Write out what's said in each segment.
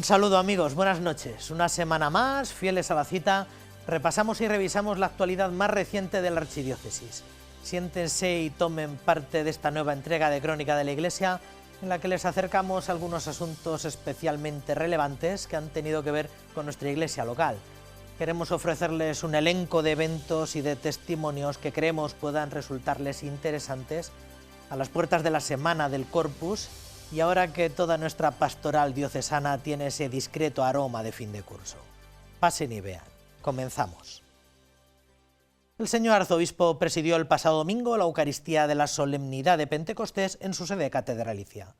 saludo amigos, buenas noches. Una semana más, fieles a la cita, repasamos y revisamos la actualidad más reciente de la Archidiócesis. Siéntense y tomen parte de esta nueva entrega de Crónica de la Iglesia, en la que les acercamos algunos asuntos especialmente relevantes que han tenido que ver con nuestra iglesia local. Queremos ofrecerles un elenco de eventos y de testimonios que creemos puedan resultarles interesantes a las puertas de la Semana del Corpus, y ahora que toda nuestra pastoral diocesana tiene ese discreto aroma de fin de curso. Pasen y vean. Comenzamos. El señor arzobispo presidió el pasado domingo la Eucaristía de la Solemnidad de Pentecostés en su sede catedralicia.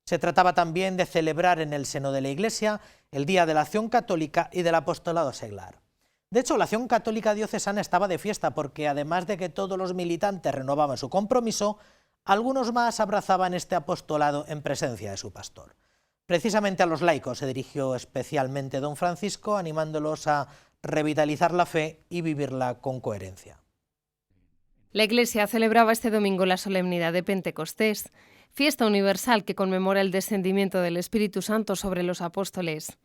Se trataba también de celebrar en el seno de la Iglesia el Día de la Acción Católica y del Apostolado Seglar. De hecho, la Acción Católica diocesana estaba de fiesta porque, además de que todos los militantes renovaban su compromiso, algunos más abrazaban este apostolado en presencia de su pastor. Precisamente a los laicos se dirigió especialmente don Francisco, animándolos a revitalizar la fe y vivirla con coherencia. La Iglesia celebraba este domingo la solemnidad de Pentecostés, fiesta universal que conmemora el descendimiento del Espíritu Santo sobre los apóstoles.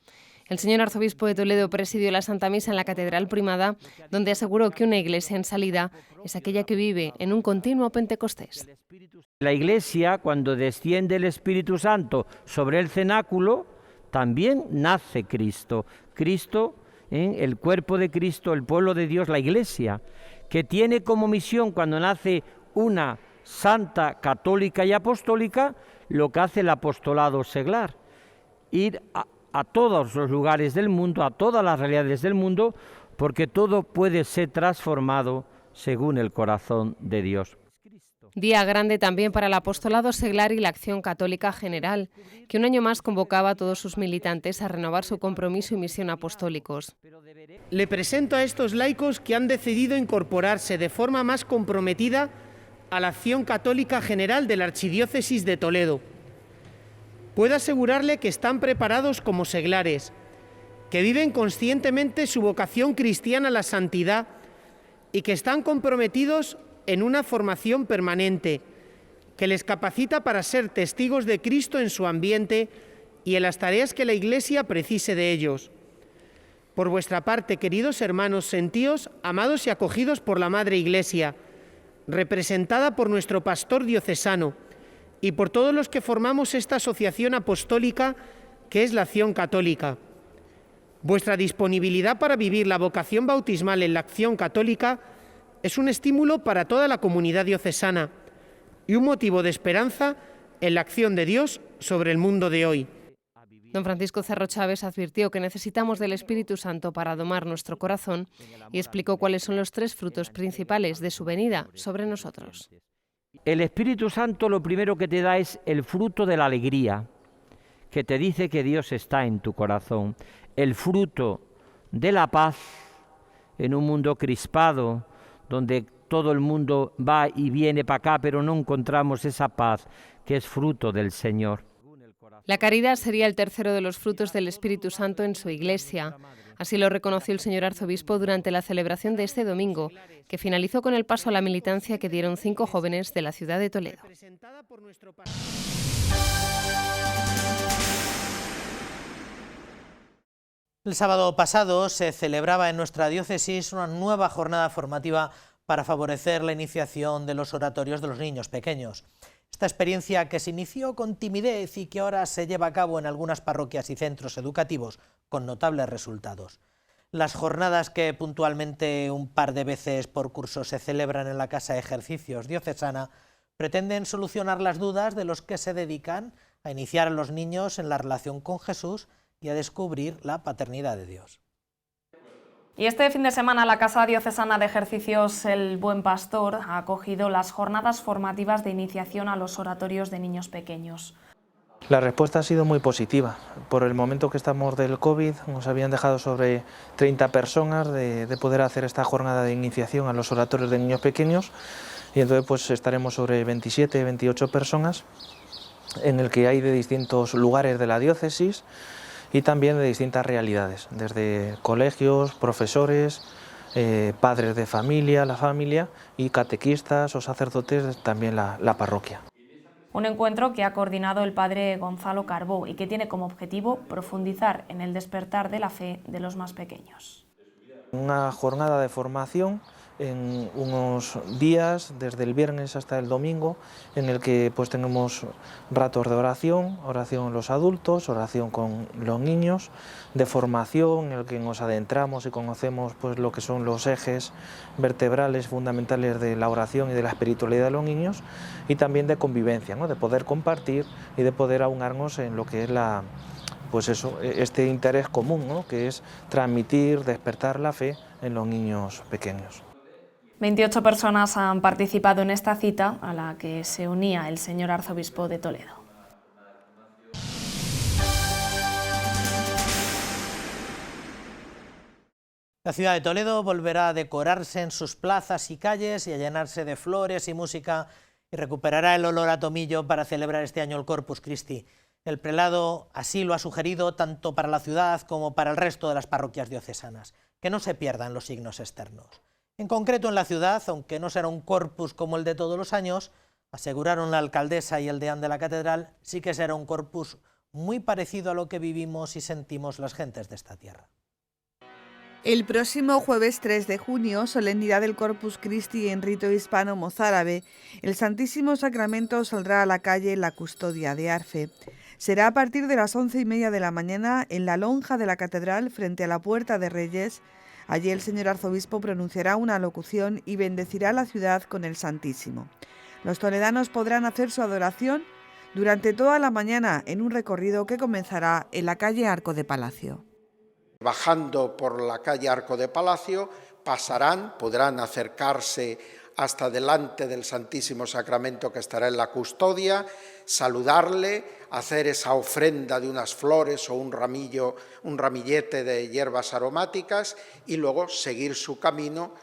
El señor arzobispo de Toledo presidió la Santa Misa en la Catedral Primada, donde aseguró que una iglesia en salida es aquella que vive en un continuo Pentecostés. La Iglesia, cuando desciende el Espíritu Santo sobre el cenáculo, también nace Cristo. Cristo, el cuerpo de Cristo, el pueblo de Dios, la Iglesia, que tiene como misión, cuando nace una santa, católica y apostólica, lo que hace el apostolado seglar, ir a todos los lugares del mundo, a todas las realidades del mundo, porque todo puede ser transformado según el corazón de Dios. Día grande también para el apostolado seglar y la Acción Católica General, que un año más convocaba a todos sus militantes a renovar su compromiso y misión apostólicos. Le presento a estos laicos que han decidido incorporarse de forma más comprometida a la Acción Católica General de la Archidiócesis de Toledo. Puedo asegurarle que están preparados como seglares, que viven conscientemente su vocación cristiana a la santidad y que están comprometidos en una formación permanente que les capacita para ser testigos de Cristo en su ambiente y en las tareas que la Iglesia precise de ellos. Por vuestra parte, queridos hermanos, sentíos amados y acogidos por la Madre Iglesia, representada por nuestro pastor diocesano, y por todos los que formamos esta asociación apostólica que es la Acción Católica. Vuestra disponibilidad para vivir la vocación bautismal en la Acción Católica es un estímulo para toda la comunidad diocesana y un motivo de esperanza en la acción de Dios sobre el mundo de hoy. Don Francisco Cerro Chávez advirtió que necesitamos del Espíritu Santo para domar nuestro corazón y explicó cuáles son los 3 frutos principales de su venida sobre nosotros. El Espíritu Santo lo primero que te da es el fruto de la alegría, que te dice que Dios está en tu corazón. El fruto de la paz en un mundo crispado, donde todo el mundo va y viene para acá, pero no encontramos esa paz que es fruto del Señor. La caridad sería el tercero de los frutos del Espíritu Santo en su Iglesia. Así lo reconoció el señor arzobispo durante la celebración de este domingo, que finalizó con el paso a la militancia que dieron 5 jóvenes de la ciudad de Toledo. El sábado pasado se celebraba en nuestra diócesis una nueva jornada formativa para favorecer la iniciación de los oratorios de los niños pequeños. Esta experiencia, que se inició con timidez y que ahora se lleva a cabo en algunas parroquias y centros educativos con notables resultados. Las jornadas, que puntualmente un par de veces por curso se celebran en la Casa de Ejercicios diocesana, pretenden solucionar las dudas de los que se dedican a iniciar a los niños en la relación con Jesús y a descubrir la paternidad de Dios. Y este fin de semana la Casa Diocesana de Ejercicios El Buen Pastor ha acogido las jornadas formativas de iniciación a los oratorios de niños pequeños. La respuesta ha sido muy positiva. Por el momento que estamos del COVID, nos habían dejado sobre 30 personas de poder hacer esta jornada de iniciación a los oratorios de niños pequeños, y entonces pues estaremos sobre 27, 28 personas, en el que hay de distintos lugares de la diócesis y también de distintas realidades, desde colegios, profesores, padres de familia, la familia, y catequistas o sacerdotes, también la parroquia. Un encuentro que ha coordinado el padre Gonzalo Carbó y que tiene como objetivo profundizar en el despertar de la fe de los más pequeños. Una jornada de formación en unos días, desde el viernes hasta el domingo, en el que pues tenemos ratos de oración con los adultos, oración con los niños, de formación en el que nos adentramos y conocemos pues lo que son los ejes vertebrales fundamentales de la oración y de la espiritualidad de los niños, y también de convivencia, ¿no? De poder compartir y de poder aunarnos en lo que es pues eso, este interés común, ¿no? Que es transmitir, despertar la fe en los niños pequeños. 28 personas han participado en esta cita a la que se unía el señor arzobispo de Toledo. La ciudad de Toledo volverá a decorarse en sus plazas y calles y a llenarse de flores y música, y recuperará el olor a tomillo para celebrar este año el Corpus Christi. El prelado así lo ha sugerido tanto para la ciudad como para el resto de las parroquias diocesanas, que no se pierdan los signos externos. En concreto en la ciudad, aunque no será un corpus como el de todos los años, aseguraron la alcaldesa y el deán de la catedral, sí que será un corpus muy parecido a lo que vivimos y sentimos las gentes de esta tierra. El próximo jueves 3 de junio, solemnidad del Corpus Christi en rito hispano-mozárabe, el Santísimo Sacramento saldrá a la calle La Custodia de Arfe. Será a partir de las 11:30 de la mañana en la lonja de la catedral frente a la Puerta de Reyes. Allí el señor arzobispo pronunciará una locución y bendecirá la ciudad con el Santísimo. Los toledanos podrán hacer su adoración durante toda la mañana en un recorrido que comenzará en la calle Arco de Palacio. Bajando por la calle Arco de Palacio, podrán acercarse hasta delante del Santísimo Sacramento que estará en la custodia, saludarle, hacer esa ofrenda de unas flores o un ramillete de hierbas aromáticas y luego seguir su camino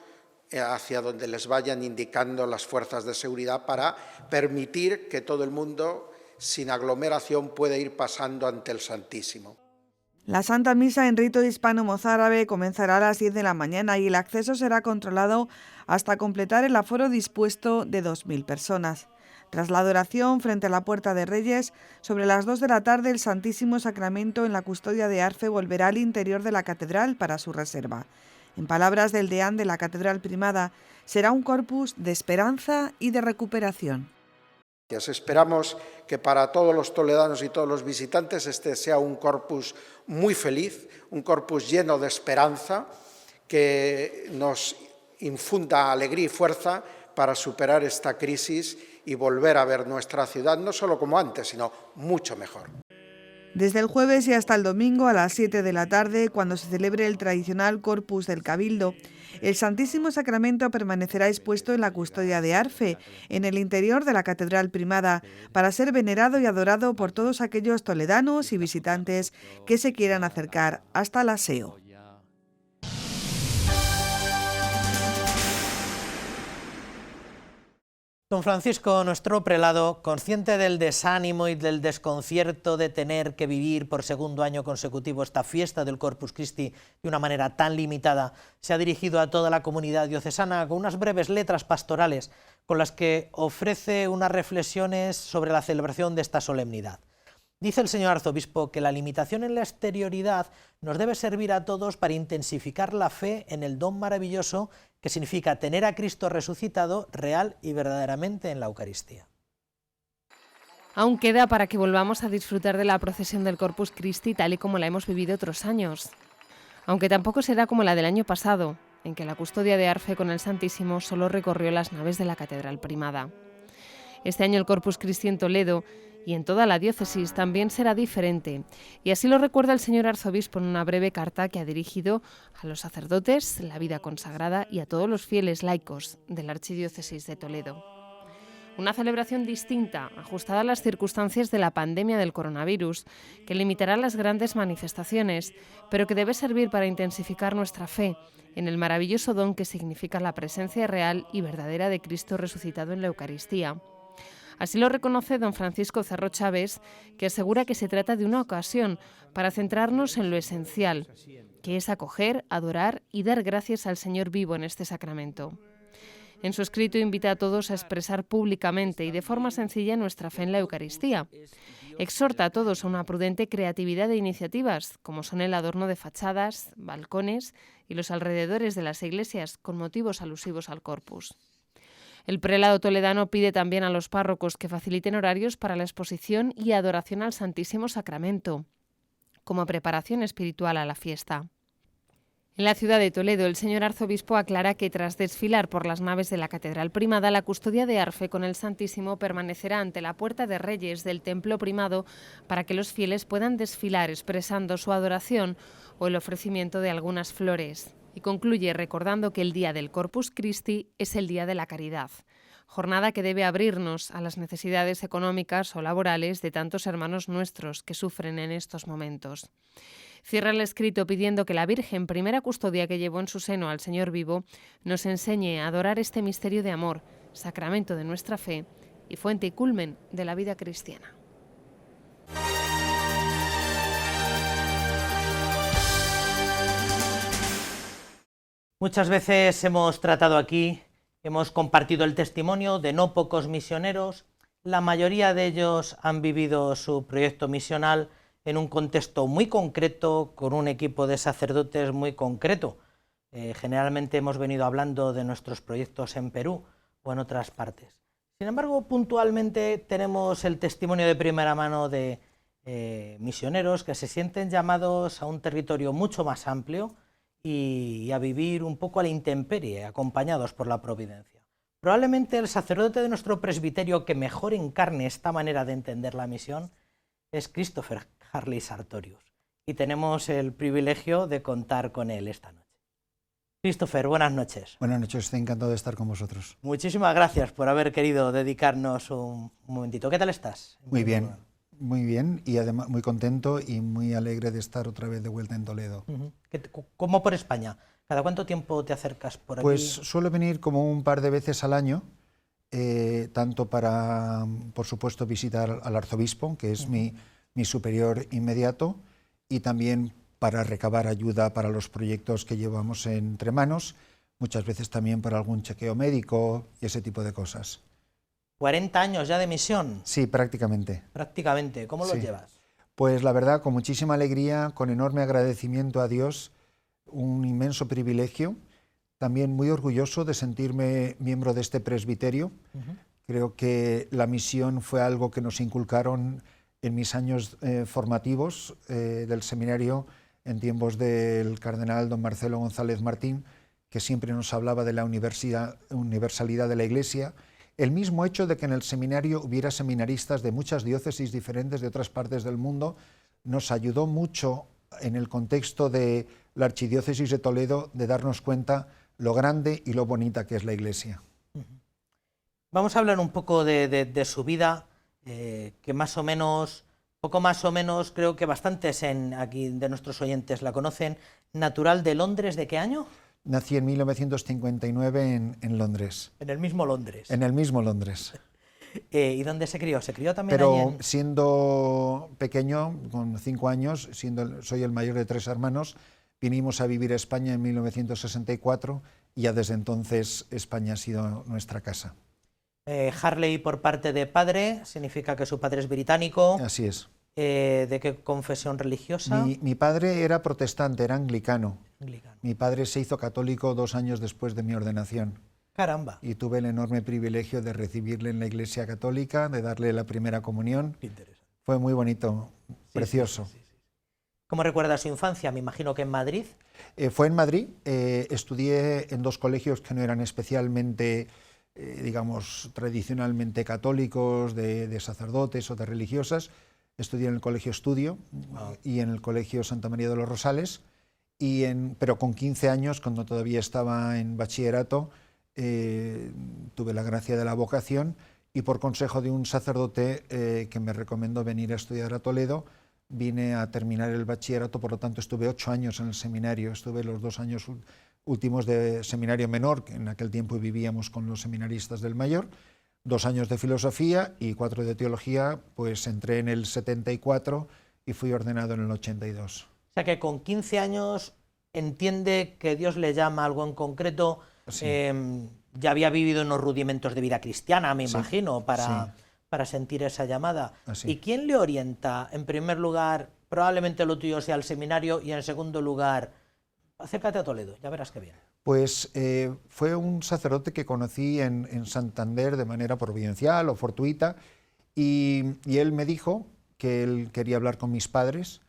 hacia donde les vayan indicando las fuerzas de seguridad para permitir que todo el mundo, sin aglomeración, pueda ir pasando ante el Santísimo. La Santa Misa en rito hispano-mozárabe comenzará a las 10 de la mañana y el acceso será controlado hasta completar el aforo dispuesto de 2.000 personas. Tras la adoración frente a la Puerta de Reyes, sobre las 2 de la tarde el Santísimo Sacramento en la Custodia de Arfe volverá al interior de la catedral para su reserva. En palabras del deán de la Catedral Primada, será un corpus de esperanza y de recuperación. Esperamos que para todos los toledanos y todos los visitantes este sea un corpus muy feliz, un corpus lleno de esperanza, que nos infunda alegría y fuerza para superar esta crisis y volver a ver nuestra ciudad no solo como antes, sino mucho mejor. Desde el jueves y hasta el domingo a las 7 de la tarde, cuando se celebre el tradicional Corpus del Cabildo, el Santísimo Sacramento permanecerá expuesto en la Custodia de Arfe, en el interior de la Catedral Primada, para ser venerado y adorado por todos aquellos toledanos y visitantes que se quieran acercar hasta el aseo. Don Francisco, nuestro prelado, consciente del desánimo y del desconcierto de tener que vivir por segundo año consecutivo esta fiesta del Corpus Christi de una manera tan limitada, se ha dirigido a toda la comunidad diocesana con unas breves letras pastorales con las que ofrece unas reflexiones sobre la celebración de esta solemnidad. Dice el señor arzobispo que la limitación en la exterioridad nos debe servir a todos para intensificar la fe en el don maravilloso que significa tener a Cristo resucitado real y verdaderamente en la Eucaristía. Aún queda para que volvamos a disfrutar de la procesión del Corpus Christi tal y como la hemos vivido otros años. Aunque tampoco será como la del año pasado, en que la Custodia de Arfe con el Santísimo solo recorrió las naves de la Catedral Primada. Este año el Corpus Christi en Toledo y en toda la diócesis también será diferente, y así lo recuerda el señor arzobispo en una breve carta que ha dirigido a los sacerdotes, la vida consagrada y a todos los fieles laicos de la Archidiócesis de Toledo. Una celebración distinta, ajustada a las circunstancias de la pandemia del coronavirus, que limitará las grandes manifestaciones, pero que debe servir para intensificar nuestra fe en el maravilloso don que significa la presencia real y verdadera de Cristo resucitado en la Eucaristía. Así lo reconoce don Francisco Cerro Chávez, que asegura que se trata de una ocasión para centrarnos en lo esencial, que es acoger, adorar y dar gracias al Señor vivo en este sacramento. En su escrito invita a todos a expresar públicamente y de forma sencilla nuestra fe en la Eucaristía. Exhorta a todos a una prudente creatividad de iniciativas, como son el adorno de fachadas, balcones y los alrededores de las iglesias con motivos alusivos al Corpus. El prelado toledano pide también a los párrocos que faciliten horarios para la exposición y adoración al Santísimo Sacramento, como preparación espiritual a la fiesta. En la ciudad de Toledo, el señor arzobispo aclara que tras desfilar por las naves de la Catedral Primada, la custodia de Arfe con el Santísimo permanecerá ante la Puerta de Reyes del Templo Primado para que los fieles puedan desfilar expresando su adoración o el ofrecimiento de algunas flores. Y concluye recordando que el día del Corpus Christi es el día de la caridad, jornada que debe abrirnos a las necesidades económicas o laborales de tantos hermanos nuestros que sufren en estos momentos. Cierra el escrito pidiendo que la Virgen, primera custodia que llevó en su seno al Señor vivo, nos enseñe a adorar este misterio de amor, sacramento de nuestra fe y fuente y culmen de la vida cristiana. Muchas veces hemos tratado aquí, hemos compartido el testimonio de no pocos misioneros. La mayoría de ellos han vivido su proyecto misional en un contexto muy concreto, con un equipo de sacerdotes muy concreto. Generalmente hemos venido hablando de nuestros proyectos en Perú o en otras partes. Sin embargo, puntualmente tenemos el testimonio de primera mano de misioneros que se sienten llamados a un territorio mucho más amplio y a vivir un poco a la intemperie, acompañados por la providencia. Probablemente el sacerdote de nuestro presbiterio que mejor encarne esta manera de entender la misión es Christopher Harley Sartorius, y tenemos el privilegio de contar con él esta noche. Christopher, buenas noches. Buenas noches, estoy encantado de estar con vosotros. Muchísimas gracias por haber querido dedicarnos un momentito. ¿Qué tal estás? Muy bien, y además muy contento y muy alegre de estar otra vez de vuelta en Toledo. ¿Cómo por España? ¿Cada cuánto tiempo te acercas por aquí? Pues suelo venir como un par de veces al año, tanto para, por supuesto, visitar al arzobispo, que es mi superior inmediato, y también para recabar ayuda para los proyectos que llevamos entre manos, muchas veces también para algún chequeo médico y ese tipo de cosas. 40 años ya de misión. Sí, prácticamente. Prácticamente. ¿Cómo lo llevas? Pues la verdad, con muchísima alegría, con enorme agradecimiento a Dios, un inmenso privilegio, también muy orgulloso de sentirme miembro de este presbiterio. Creo que la misión fue algo que nos inculcaron en mis años formativos del seminario, en tiempos del cardenal don Marcelo González Martín, que siempre nos hablaba de la universalidad de la Iglesia. El mismo hecho de que en el seminario hubiera seminaristas de muchas diócesis diferentes de otras partes del mundo nos ayudó mucho en el contexto de la Archidiócesis de Toledo de darnos cuenta lo grande y lo bonita que es la Iglesia. Vamos a hablar un poco de su vida, que más o menos, poco más o menos, creo que bastantes aquí de nuestros oyentes la conocen. Natural de Londres, ¿de qué año? Nací en 1959 en Londres. En el mismo Londres. En el mismo Londres. ¿Y dónde se crió? ¿Se crió también Pero allí siendo pequeño, con 5 años, soy el mayor de 3 hermanos, vinimos a vivir a España en 1964 y ya desde entonces España ha sido nuestra casa. Harley por parte de padre, significa que su padre es británico. Así es. ¿De qué confesión religiosa? Mi padre era protestante, era anglicano. Anglicano. Mi padre se hizo católico 2 años después de mi ordenación. Caramba. Y tuve el enorme privilegio de recibirle en la Iglesia Católica, de darle la primera comunión. Qué interesante. Fue muy bonito, precioso. Sí. ¿Cómo recuerda su infancia? Me imagino que en Madrid. Fue en Madrid. Estudié en 2 colegios que no eran especialmente, digamos, tradicionalmente católicos, de sacerdotes o de religiosas. Estudié en el Colegio Estudio y en el Colegio Santa María de los Rosales, pero con 15 años, cuando todavía estaba en bachillerato, tuve la gracia de la vocación y por consejo de un sacerdote que me recomendó venir a estudiar a Toledo, vine a terminar el bachillerato, por lo tanto estuve 8 años en el seminario, estuve los 2 años últimos de seminario menor, que en aquel tiempo vivíamos con los seminaristas del mayor, 2 años de filosofía y 4 de teología, pues entré en el 74 y fui ordenado en el 82. O sea que con 15 años entiende que Dios le llama a algo en concreto. Sí. ya había vivido unos rudimentos de vida cristiana, me Sí, imagino, para, sí. para sentir esa llamada. Así. ¿Y quién le orienta? En primer lugar, probablemente lo tuyo sea el seminario, y en segundo lugar, acércate a Toledo, ya verás qué bien. Pues fue un sacerdote que conocí en Santander de manera providencial o fortuita, y él me dijo que él quería hablar con mis padres,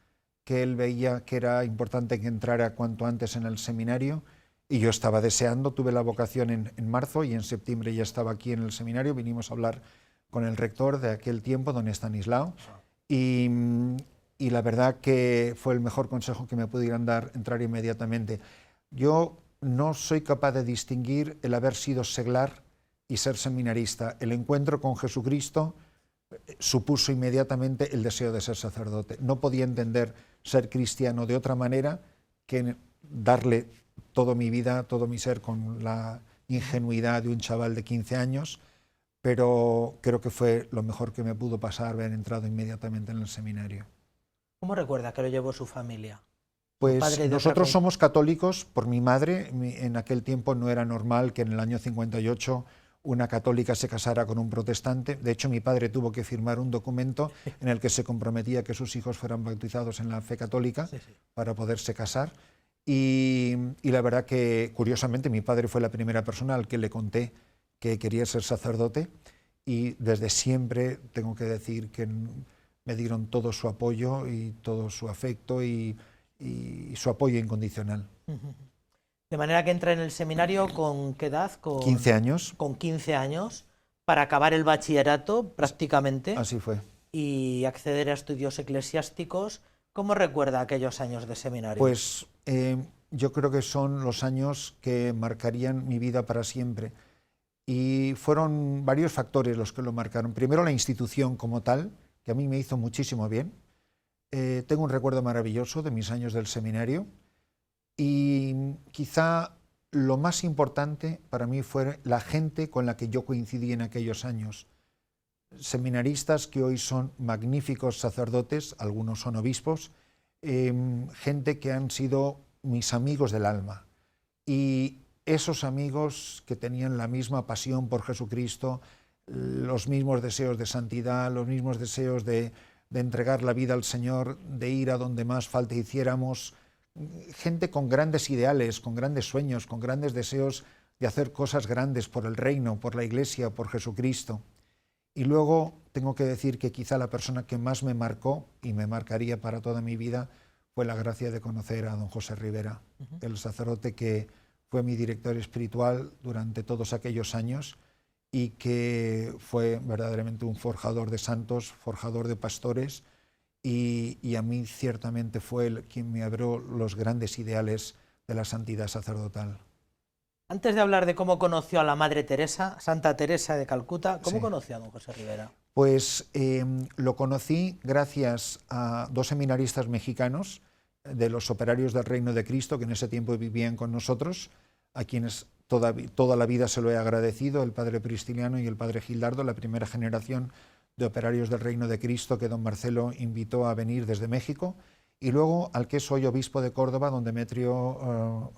que él veía que era importante que entrara cuanto antes en el seminario, y yo estaba deseando. Tuve la vocación en marzo y en septiembre ya estaba aquí en el seminario. Vinimos a hablar con el rector de aquel tiempo, don Estanislao, y la verdad que fue el mejor consejo que me pudieran dar, entrar inmediatamente. Yo no soy capaz de distinguir el haber sido seglar y ser seminarista. El encuentro con Jesucristo supuso inmediatamente el deseo de ser sacerdote. No podía entender ser cristiano de otra manera que darle toda mi vida, todo mi ser, con la ingenuidad de un chaval de 15 años, pero creo que fue lo mejor que me pudo pasar haber entrado inmediatamente en el seminario. ¿Cómo recuerda que lo llevó su familia? Pues nosotros somos católicos por mi madre. En aquel tiempo no era normal que en el año 58 una católica se casara con un protestante. De hecho, mi padre tuvo que firmar un documento en el que se comprometía que sus hijos fueran bautizados en la fe católica para poderse casar. Y la verdad que, curiosamente, mi padre fue la primera persona al que le conté que quería ser sacerdote, y desde siempre tengo que decir que me dieron todo su apoyo y todo su afecto y su apoyo incondicional. De manera que entra en el seminario, ¿con qué edad? Con 15 años. Con 15 años, para acabar el bachillerato prácticamente. Así fue. Y acceder a estudios eclesiásticos. ¿Cómo recuerda aquellos años de seminario? Pues yo creo que son los años que marcarían mi vida para siempre. Y fueron varios factores los que lo marcaron. Primero, la institución como tal, que a mí me hizo muchísimo bien. Tengo un recuerdo maravilloso de mis años del seminario, y quizá lo más importante para mí fue la gente con la que yo coincidí en aquellos años. Seminaristas que hoy son magníficos sacerdotes, algunos son obispos, gente que han sido mis amigos del alma. Y esos amigos que tenían la misma pasión por Jesucristo, los mismos deseos de santidad, los mismos deseos de entregar la vida al Señor, de ir a donde más falta hiciéramos, gente con grandes ideales, con grandes sueños, con grandes deseos de hacer cosas grandes por el reino, por la Iglesia, por Jesucristo. Y luego tengo que decir que quizá la persona que más me marcó y me marcaría para toda mi vida fue la gracia de conocer a don José Rivera, el sacerdote que fue mi director espiritual durante todos aquellos años y que fue verdaderamente un forjador de santos, forjador de pastores, y a mí ciertamente fue quien me abrió los grandes ideales de la santidad sacerdotal. Antes de hablar de cómo conoció a la Madre Teresa, Santa Teresa de Calcuta, ¿cómo conoció a don José Rivera? Pues lo conocí gracias a dos seminaristas mexicanos de los operarios del Reino de Cristo, que en ese tiempo vivían con nosotros, a quienes toda la vida se lo he agradecido, el padre Pristiliano y el padre Gildardo, la primera generación de operarios del Reino de Cristo que don Marcelo invitó a venir desde México, y luego al que es hoy obispo de Córdoba, don Demetrio,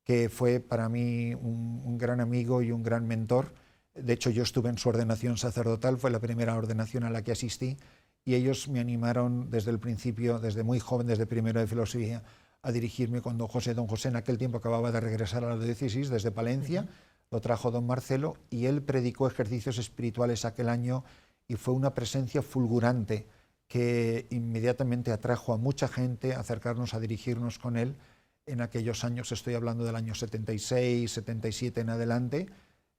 que fue para mí un gran amigo y un gran mentor. De hecho, yo estuve en su ordenación sacerdotal, fue la primera ordenación a la que asistí, y ellos me animaron desde el principio, desde muy joven, desde primero de filosofía, a dirigirme con don José. Don José en aquel tiempo acababa de regresar a la diócesis desde Palencia, lo trajo don Marcelo, y él predicó ejercicios espirituales aquel año, y fue una presencia fulgurante que inmediatamente atrajo a mucha gente a acercarnos, a dirigirnos con él. En aquellos años, estoy hablando del año 76, 77 en adelante,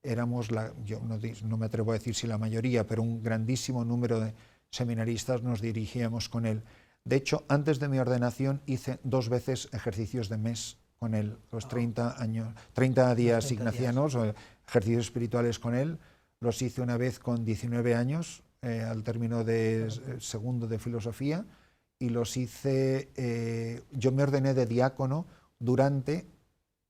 éramos, yo no me atrevo a decir si la mayoría, pero un grandísimo número de seminaristas nos dirigíamos con él. De hecho, antes de mi ordenación hice 2 veces ejercicios de mes con él, los 30 días ignacianos, o ejercicios espirituales con él. Los hice una vez con 19 años, al término de segundo de filosofía, y los hice, yo me ordené de diácono durante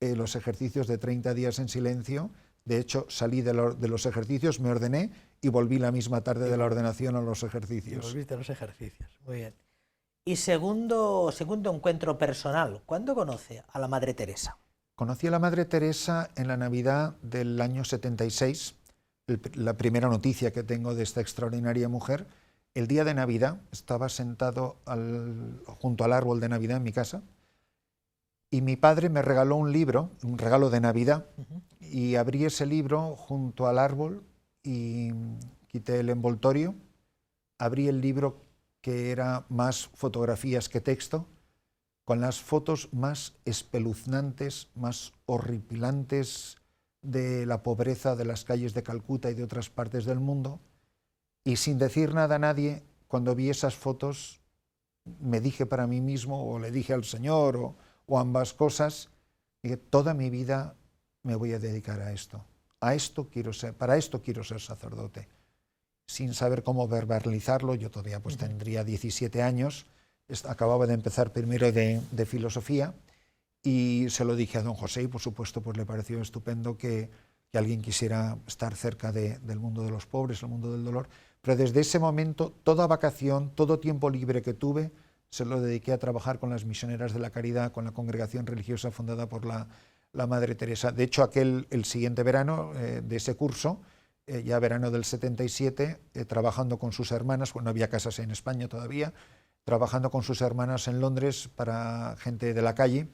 los ejercicios de 30 días en silencio. De hecho, salí de los ejercicios, me ordené y volví la misma tarde de la ordenación a los ejercicios. Volviste a los ejercicios, muy bien. Y segundo encuentro personal, ¿cuándo conoce a la Madre Teresa? Conocí a la Madre Teresa en la Navidad del año 76, la primera noticia que tengo de esta extraordinaria mujer. El día de Navidad estaba sentado junto al árbol de Navidad en mi casa y mi padre me regaló un libro, un regalo de Navidad, y abrí ese libro junto al árbol y quité el envoltorio, abrí el libro que era más fotografías que texto, con las fotos más espeluznantes, más horripilantes de la pobreza de las calles de Calcuta y de otras partes del mundo, y sin decir nada a nadie, cuando vi esas fotos, me dije para mí mismo, o le dije al Señor, o ambas cosas, dije, toda mi vida me voy a dedicar a esto para esto quiero ser sacerdote. Sin saber cómo verbalizarlo, yo todavía pues tendría 17 años, acababa de empezar primero de filosofía, y se lo dije a don José, y por supuesto pues le pareció estupendo que alguien quisiera estar cerca del mundo de los pobres, el mundo del dolor. Pero desde ese momento, toda vacación, todo tiempo libre que tuve, se lo dediqué a trabajar con las misioneras de la caridad, con la congregación religiosa fundada por la Madre Teresa. De hecho, el siguiente verano de ese curso, ya verano del 77, trabajando con sus hermanas, no había casas en España todavía, trabajando con sus hermanas en Londres para gente de la calle,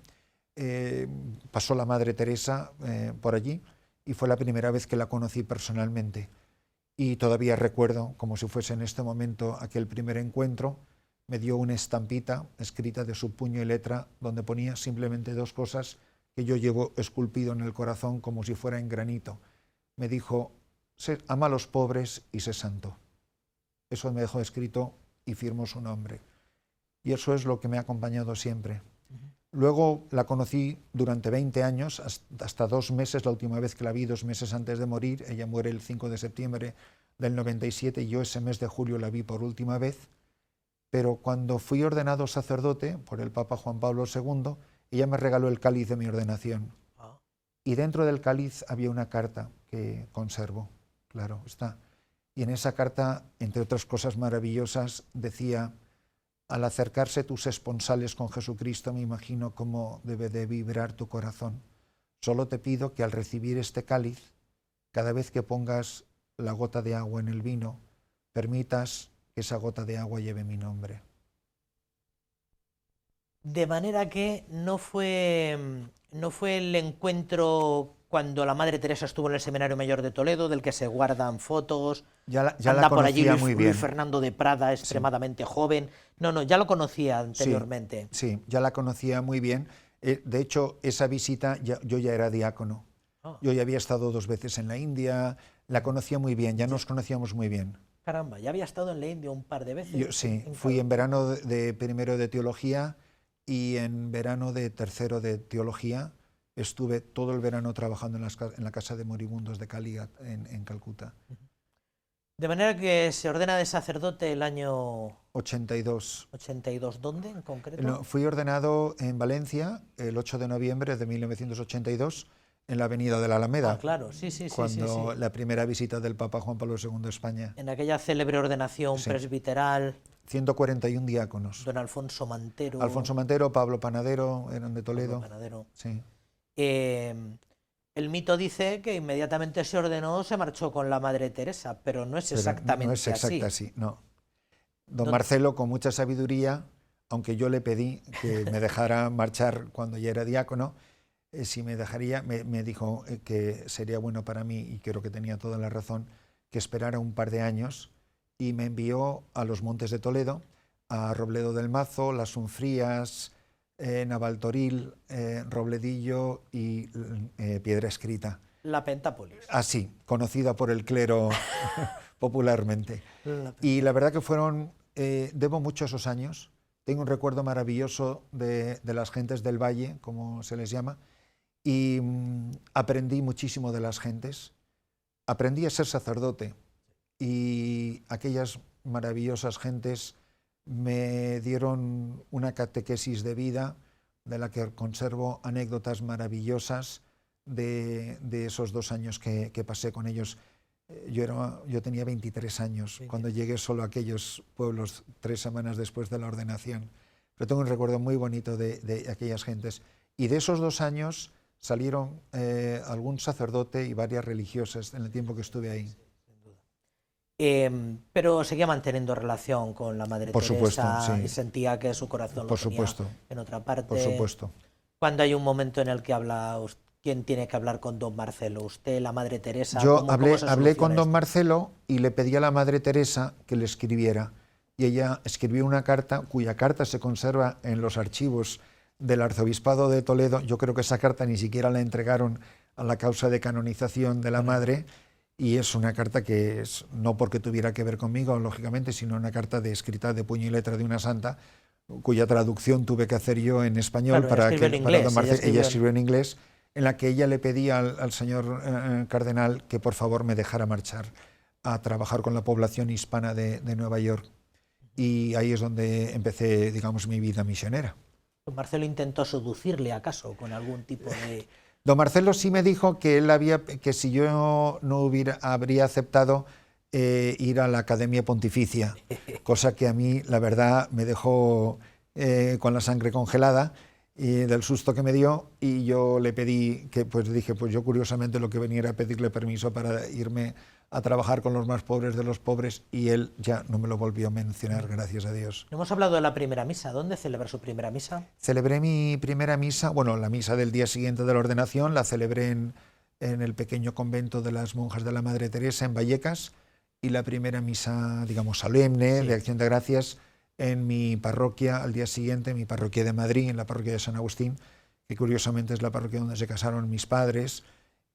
pasó la Madre Teresa por allí, y fue la primera vez que la conocí personalmente. Y todavía recuerdo, como si fuese en este momento, aquel primer encuentro. Me dio una estampita escrita de su puño y letra, donde ponía simplemente dos cosas que yo llevo esculpido en el corazón como si fuera en granito. Me dijo, ama a los pobres y sé santo. Eso me dejó escrito y firmó su nombre. Y eso es lo que me ha acompañado siempre. Luego la conocí durante 20 años, hasta 2 meses, la última vez que la vi, 2 meses antes de morir. Ella muere el 5 de septiembre del 97 y yo ese mes de julio la vi por última vez. Pero cuando fui ordenado sacerdote por el Papa Juan Pablo II, ella me regaló el cáliz de mi ordenación. Y dentro del cáliz había una carta que conservo, claro está. Y en esa carta, entre otras cosas maravillosas, decía: al acercarse tus esponsales con Jesucristo, me imagino cómo debe de vibrar tu corazón. Solo te pido que al recibir este cáliz, cada vez que pongas la gota de agua en el vino, permitas que esa gota de agua lleve mi nombre. De manera que no fue el encuentro cuando la Madre Teresa estuvo en el Seminario Mayor de Toledo, del que se guardan fotos, ya anda la por allí Luis Fernando de Prada, extremadamente joven. No, ya lo conocía anteriormente. Sí, ya la conocía muy bien. De hecho, esa visita yo ya era diácono. Yo ya había estado 2 veces en la India, la conocía muy bien, ya nos conocíamos muy bien. Caramba, ya había estado en la India un par de veces. Sí, fui en verano de primero de teología y en verano de tercero de teología. Estuve todo el verano trabajando en la casa de moribundos de Caligat, en Calcuta. De manera que se ordena de sacerdote el año 82. 82, ¿dónde en concreto? No, fui ordenado en Valencia el 8 de noviembre de 1982 en la avenida de la Alameda. Ah, claro, sí. Cuando la primera visita del Papa Juan Pablo II a España. En aquella célebre ordenación presbiteral. 141 diáconos. Don Alfonso Mantero. Alfonso Mantero, Pablo Panadero, eran de Toledo. Pablo Panadero. Sí. El mito dice que inmediatamente se ordenó, se marchó con la Madre Teresa, pero no es exactamente así. No es exacta así, no. Don Marcelo, con mucha sabiduría, aunque yo le pedí que me dejara marchar cuando ya era diácono, si me dejaría, me dijo que sería bueno para mí, y creo que tenía toda la razón, que esperara un par de años, y me envió a los Montes de Toledo, a Robledo del Mazo, Las Unfrías, Navaltoril, Robledillo y Piedra Escrita. La Pentápolis. Así, conocida por el clero popularmente. Y la verdad que fueron, debo mucho esos años. Tengo un recuerdo maravilloso de las gentes del valle, como se les llama, y aprendí muchísimo de las gentes. Aprendí a ser sacerdote y aquellas maravillosas gentes me dieron una catequesis de vida de la que conservo anécdotas maravillosas de esos 2 años que pasé con ellos. Yo tenía 23 años cuando llegué solo a aquellos pueblos 3 semanas después de la ordenación. Pero tengo un recuerdo muy bonito de aquellas gentes. Y de esos 2 años salieron algún sacerdote y varias religiosas en el tiempo que estuve ahí. Pero seguía manteniendo relación con la Madre Por Teresa, supuesto, sí. y sentía que su corazón Por lo tenía supuesto. en otra parte. Por supuesto. Cuando hay un momento en el que habla, ¿quién tiene que hablar con don Marcelo? ¿Usted, la Madre Teresa? Yo ¿Cómo se hablé con soluciona don esto? Marcelo y le pedí a la Madre Teresa que le escribiera. Y ella escribió una carta, cuya carta se conserva en los archivos del Arzobispado de Toledo. Yo creo que esa carta ni siquiera la entregaron a la causa de canonización de la Madre, y es una carta que es, no porque tuviera que ver conmigo, lógicamente, sino una carta escrita de puño y letra de una santa, cuya traducción tuve que hacer yo en español. Claro, para escribió que en para inglés, don Marcelo, ella ella escribió en inglés, en la que ella le pedía al señor cardenal que por favor me dejara marchar a trabajar con la población hispana de Nueva York. Y ahí es donde empecé, digamos, mi vida misionera. ¿Don Marcelo intentó seducirle acaso con algún tipo de...? Don Marcelo sí me dijo que que si yo no habría aceptado ir a la Academia Pontificia, cosa que a mí, la verdad, me dejó con la sangre congelada del susto que me dio, y yo le pedí que, pues dije, pues yo curiosamente lo que venía era pedirle permiso para irme a trabajar con los más pobres de los pobres, y él ya no me lo volvió a mencionar, gracias a Dios. Hemos hablado de la primera misa. ¿Dónde celebra su primera misa? Celebré mi primera misa, bueno, la misa del día siguiente de la ordenación, la celebré en el pequeño convento de las monjas de la Madre Teresa en Vallecas, y la primera misa, digamos, solemne, de Acción de Gracias, en mi parroquia al día siguiente, mi parroquia de Madrid, en la parroquia de San Agustín, que curiosamente es la parroquia donde se casaron mis padres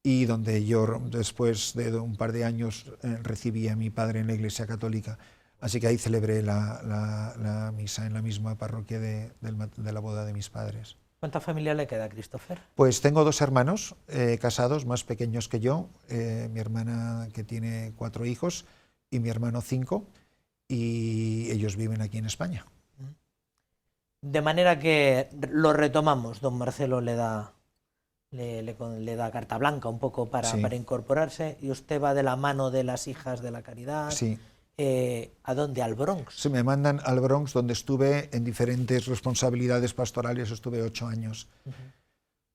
y donde yo, después de un par de años, recibí a mi padre en la Iglesia Católica. Así que ahí celebré la misa en la misma parroquia de la boda de mis padres. ¿Cuánta familia le queda, Christopher? Pues tengo dos hermanos casados, más pequeños que yo, mi hermana, que tiene 4 hijos, y mi hermano 5, y ellos viven aquí en España. De manera que lo retomamos, don Marcelo le da carta blanca un poco para incorporarse, y usted va de la mano de las hijas de la caridad. Sí. ¿A dónde? ¿Al Bronx? Se me mandan al Bronx, donde estuve en diferentes responsabilidades pastorales, estuve 8 años.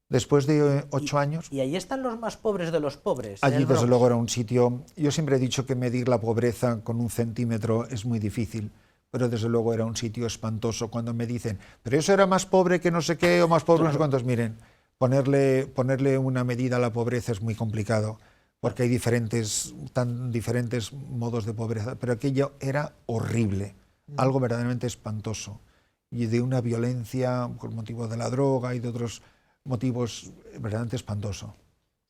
Después de 8 años... ¿Y ahí están los más pobres de los pobres? Allí, desde luego, era un sitio... Yo siempre he dicho que medir la pobreza con un centímetro es muy difícil, pero desde luego era un sitio espantoso. Cuando me dicen, pero eso era más pobre que no sé qué, o más pobre no sé cuántos, miren, ponerle una medida a la pobreza es muy complicado, porque hay diferentes modos de pobreza, pero aquello era horrible, algo verdaderamente espantoso, y de una violencia por motivo de la droga y de otros motivos verdaderamente espantoso.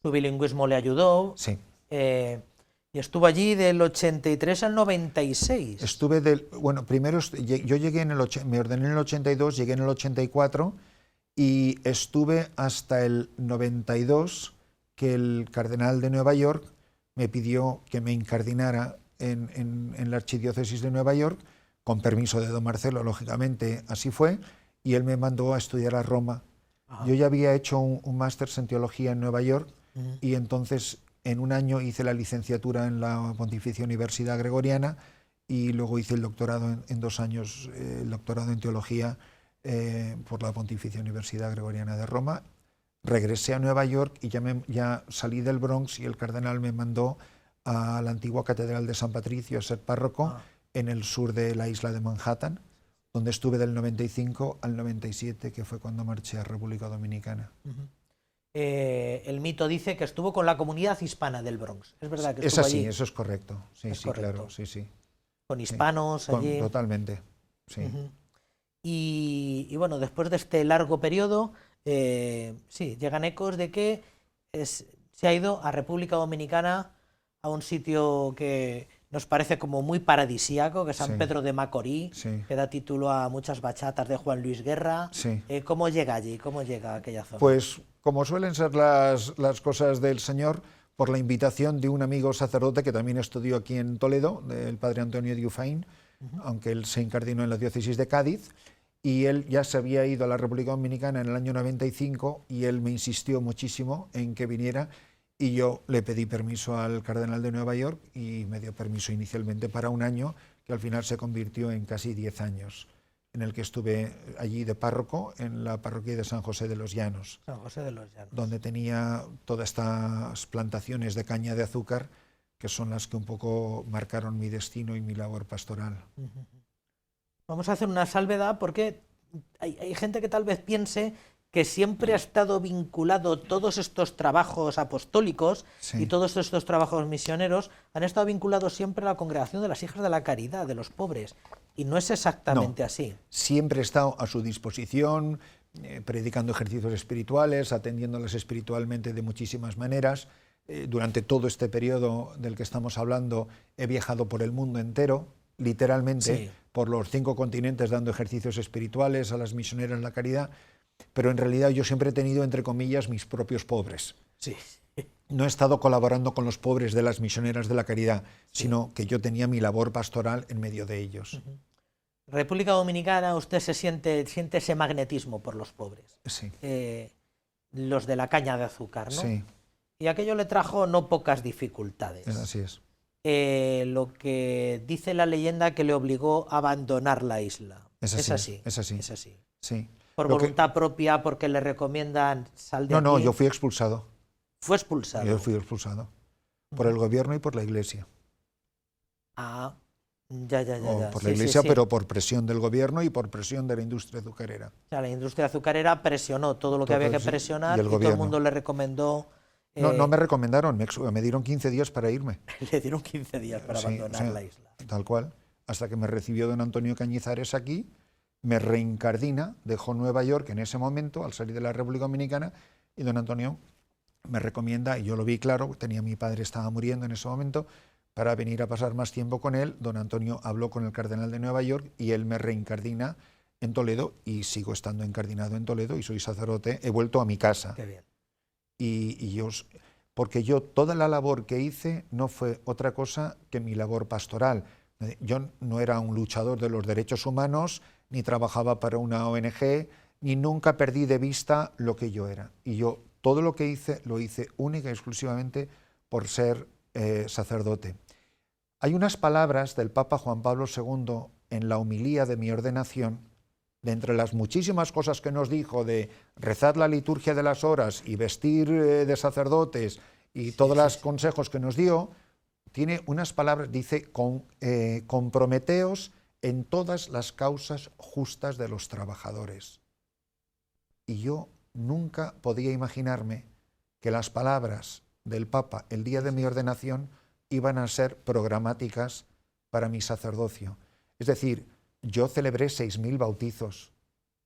Su bilingüismo le ayudó. Sí. Y estuvo allí del 83 al 96. Bueno, primero yo llegué me ordené en el 82, llegué en el 84 y estuve hasta el 92, que el cardenal de Nueva York me pidió que me incardinara en la archidiócesis de Nueva York, con permiso de don Marcelo, lógicamente así fue, y él me mandó a estudiar a Roma. Yo ya había hecho un máster en teología en Nueva York, y entonces en un año hice la licenciatura en la Pontificia Universidad Gregoriana, y luego hice el doctorado en 2 años, el doctorado en teología por la Pontificia Universidad Gregoriana de Roma. Regresé a Nueva York y ya salí del Bronx, y el cardenal me mandó a la antigua Catedral de San Patricio a ser párroco en el sur de la isla de Manhattan, donde estuve del 95 al 97, que fue cuando marché a República Dominicana. El mito dice que estuvo con la comunidad hispana del Bronx. ¿Es verdad que estuvo allí? Sí, eso es correcto. Sí, es sí, correcto. claro, sí, sí. Con hispanos allí. Totalmente, sí. Y bueno, después de este largo periodo, sí, llegan ecos de que se ha ido a República Dominicana, a un sitio que nos parece como muy paradisíaco, que es San Pedro de Macorís, que da título a muchas bachatas de Juan Luis Guerra. ¿Cómo llega allí? ¿Cómo llega a aquella zona? Pues como suelen ser las cosas del Señor, por la invitación de un amigo sacerdote que también estudió aquí en Toledo, el padre Antonio Dufresne, aunque él se incardinó en la diócesis de Cádiz, y él ya se había ido a la República Dominicana en el año 95, y él me insistió muchísimo en que viniera, y yo le pedí permiso al cardenal de Nueva York, y me dio permiso inicialmente para 1 año, que al final se convirtió en casi 10 años en el que estuve allí de párroco, en la parroquia de San José de los Llanos. San José de los Llanos. Donde tenía todas estas plantaciones de caña de azúcar, que son las que un poco marcaron mi destino y mi labor pastoral. Vamos a hacer una salvedad porque hay gente que tal vez piense que siempre ha estado vinculado todos estos trabajos apostólicos Sí. y todos estos trabajos misioneros han estado vinculados siempre a la congregación de las Hijas de la Caridad, de los pobres, y no es exactamente así. Siempre he estado a su disposición, predicando ejercicios espirituales, atendiéndoles espiritualmente de muchísimas maneras. Durante todo este periodo del que estamos hablando he viajado por el mundo entero, literalmente, Sí. por los 5 continentes dando ejercicios espirituales a las misioneras de la caridad, pero en realidad yo siempre he tenido, entre comillas, mis propios pobres. Sí. No he estado colaborando con los pobres de las misioneras de la caridad, sino que yo tenía mi labor pastoral en medio de ellos. República Dominicana, usted siente ese magnetismo por los pobres, Sí, los de la caña de azúcar, ¿no? sí, Y aquello le trajo no pocas dificultades. así es. Lo que dice la leyenda que le obligó a abandonar la isla. Es así, Es así. es así. Sí. Por Lo que- voluntad propia, porque le recomiendan sal de No, aquí. yo fui expulsado. Fue expulsado. Yo fui expulsado por el gobierno y por la iglesia. Ah, ya. O por la Sí, iglesia, sí. pero por presión del gobierno y por presión de la industria azucarera. O sea, la industria azucarera presionó todo lo que Todo, había que sí, presionar y y, el todo el gobierno. mundo le recomendó. No me recomendaron, me dieron 15 días para irme. Le dieron 15 días para Sí, abandonar o sea, la isla. Tal cual. Hasta que me recibió don Antonio Cañizares aquí, me reincardina, dejó Nueva York en ese momento, al salir de la República Dominicana, y don Antonio me recomienda, y yo lo vi claro, mi padre estaba muriendo en ese momento, para venir a pasar más tiempo con él. Don Antonio habló con el cardenal de Nueva York y él me reincardina en Toledo, y sigo estando encardinado en Toledo y soy sacerdote. He vuelto a mi casa. Qué bien. Porque yo toda la labor que hice no fue otra cosa que mi labor pastoral. Yo no era un luchador de los derechos humanos, ni trabajaba para una ONG, ni nunca perdí de vista lo que yo era. Y yo todo lo que hice, lo hice única y exclusivamente por ser sacerdote. Hay unas palabras del Papa Juan Pablo II en la homilía de mi ordenación, de entre las muchísimas cosas que nos dijo de rezar la liturgia de las horas y vestir de sacerdotes y todos los consejos que nos dio, tiene unas palabras, dice, comprometeos en todas las causas justas de los trabajadores. Y yo nunca podía imaginarme que las palabras del Papa el día de mi ordenación iban a ser programáticas para mi sacerdocio. Es decir, yo celebré 6.000 bautizos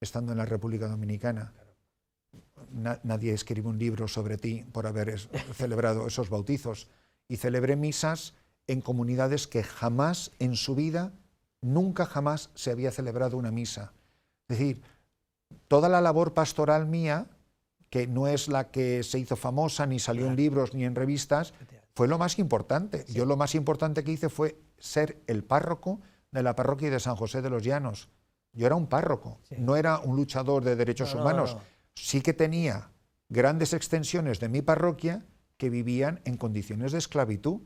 estando en la República Dominicana. Nadie escribe un libro sobre ti por haber celebrado esos bautizos. Y celebré misas en comunidades que jamás en su vida, nunca jamás se había celebrado una misa. Es decir, toda la labor pastoral mía, que no es la que se hizo famosa, ni salió en libros, ni en revistas, fue lo más importante. Yo lo más importante que hice fue ser el párroco de la parroquia de San José de los Llanos. Yo era un párroco, no era un luchador de derechos humanos. Sí que tenía grandes extensiones de mi parroquia que vivían en condiciones de esclavitud.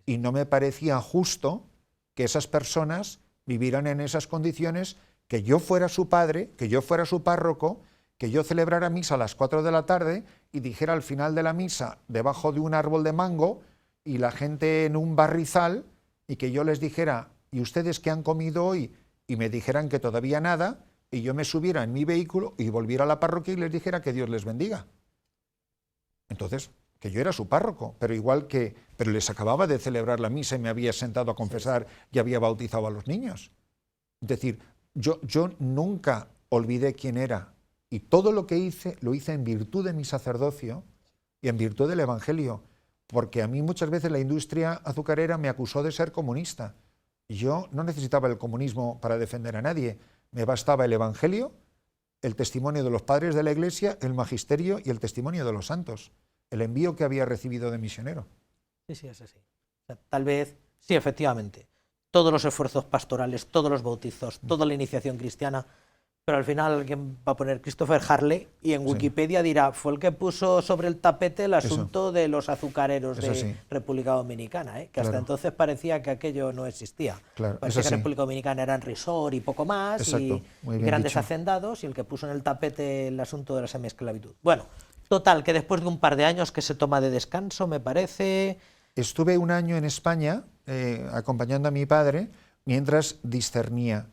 Y no me parecía justo que esas personas vivieran en esas condiciones, que yo fuera su padre, que yo fuera su párroco, que yo celebrara misa a las 4 de la tarde y dijera al final de la misa debajo de un árbol de mango y la gente en un barrizal, y que yo les dijera, ¿y ustedes qué han comido hoy? Y me dijeran que todavía nada, y yo me subiera en mi vehículo y volviera a la parroquia y les dijera que Dios les bendiga. Entonces, que yo era su párroco, pero les acababa de celebrar la misa y me había sentado a confesar y había bautizado a los niños. Es decir, yo nunca olvidé quién era, y todo lo que hice, lo hice en virtud de mi sacerdocio y en virtud del Evangelio, porque a mí muchas veces la industria azucarera me acusó de ser comunista. Y yo no necesitaba el comunismo para defender a nadie, me bastaba el Evangelio, el testimonio de los padres de la Iglesia, el magisterio y el testimonio de los santos, el envío que había recibido de misionero. Sí, es así. O sea, tal vez, sí, efectivamente, todos los esfuerzos pastorales, todos los bautizos, toda la iniciación cristiana Pero al final alguien va a poner Christopher Harley y en Wikipedia dirá, fue el que puso sobre el tapete el asunto de los azucareros de República Dominicana, que hasta entonces parecía que aquello no existía. Parecía que República Dominicana era en resort y poco más, y grandes hacendados, y el que puso en el tapete el asunto de la semiesclavitud. Bueno, total, que después de un par de años que se toma de descanso, me parece... Estuve un año en España acompañando a mi padre mientras discernía.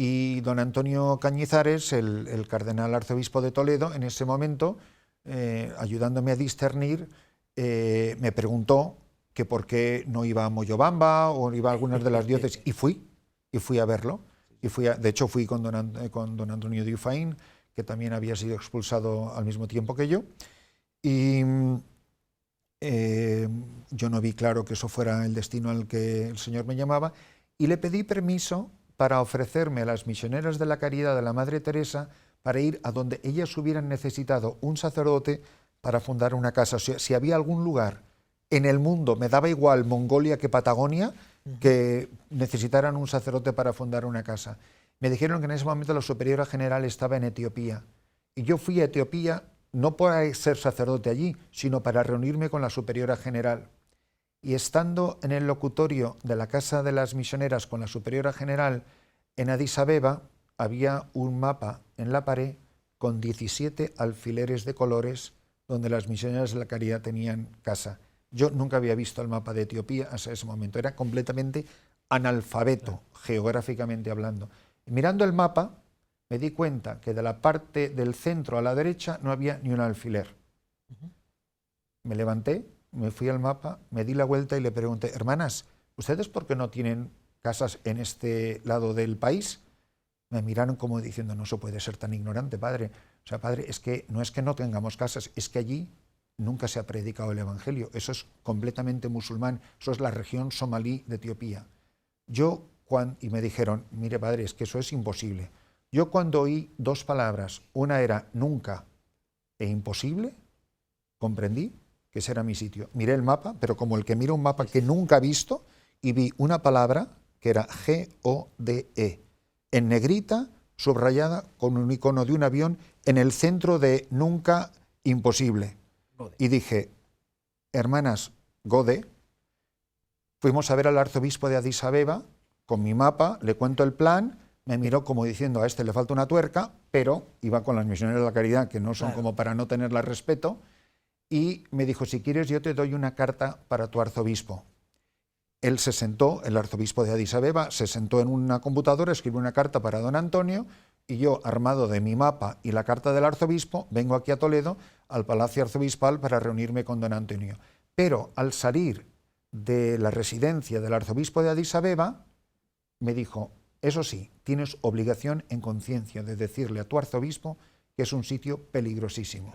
Y don Antonio Cañizares, el cardenal arzobispo de Toledo, en ese momento, ayudándome a discernir, me preguntó que por qué no iba a Moyobamba o iba a algunas de las diócesis, y fui a verlo. De hecho, fui con don Antonio de Ufaín, que también había sido expulsado al mismo tiempo que yo, y yo no vi claro que eso fuera el destino al que el Señor me llamaba, y le pedí permiso para ofrecerme a las misioneras de la caridad de la Madre Teresa para ir a donde ellas hubieran necesitado un sacerdote para fundar una casa. O sea, si había algún lugar en el mundo, me daba igual Mongolia que Patagonia, que necesitaran un sacerdote para fundar una casa. Me dijeron que en ese momento la superiora general estaba en Etiopía. Y yo fui a Etiopía no para ser sacerdote allí, sino para reunirme con la superiora general. Y estando en el locutorio de la Casa de las Misioneras con la superiora general en Addis Abeba, había un mapa en la pared con 17 alfileres de colores donde las misioneras de la caridad tenían casa. Yo nunca había visto el mapa de Etiopía hasta ese momento, era completamente analfabeto, geográficamente hablando. Y mirando el mapa, me di cuenta que de la parte del centro a la derecha no había ni un alfiler. Me levanté, me fui al mapa, me di la vuelta y le pregunté, hermanas, ¿ustedes por qué no tienen casas en este lado del país? Me miraron como diciendo, no se puede ser tan ignorante, padre. O sea, padre, es que no tengamos casas, es que allí nunca se ha predicado el Evangelio. Eso es completamente musulmán, eso es la región somalí de Etiopía. Y me dijeron, mire, padre, es que eso es imposible. Yo cuando oí dos palabras, una era nunca e imposible, comprendí que ese era mi sitio. Miré el mapa, pero como el que mira un mapa que nunca ha visto, y vi una palabra que era G-O-D-E, en negrita, subrayada con un icono de un avión, en el centro de nunca imposible. Y dije, hermanas, Gode, fuimos a ver al arzobispo de Addis Abeba, con mi mapa, le cuento el plan, me miró como diciendo, a este le falta una tuerca, pero iba con las misioneras de la caridad, que no son como para no tenerla respeto, y me dijo, si quieres yo te doy una carta para tu arzobispo. Él se sentó, el arzobispo de Addis Abeba, se sentó en una computadora, escribió una carta para don Antonio, y yo, armado de mi mapa y la carta del arzobispo, vengo aquí a Toledo, al Palacio Arzobispal, para reunirme con don Antonio. Pero al salir de la residencia del arzobispo de Addis Abeba, me dijo, eso sí, tienes obligación en conciencia de decirle a tu arzobispo que es un sitio peligrosísimo.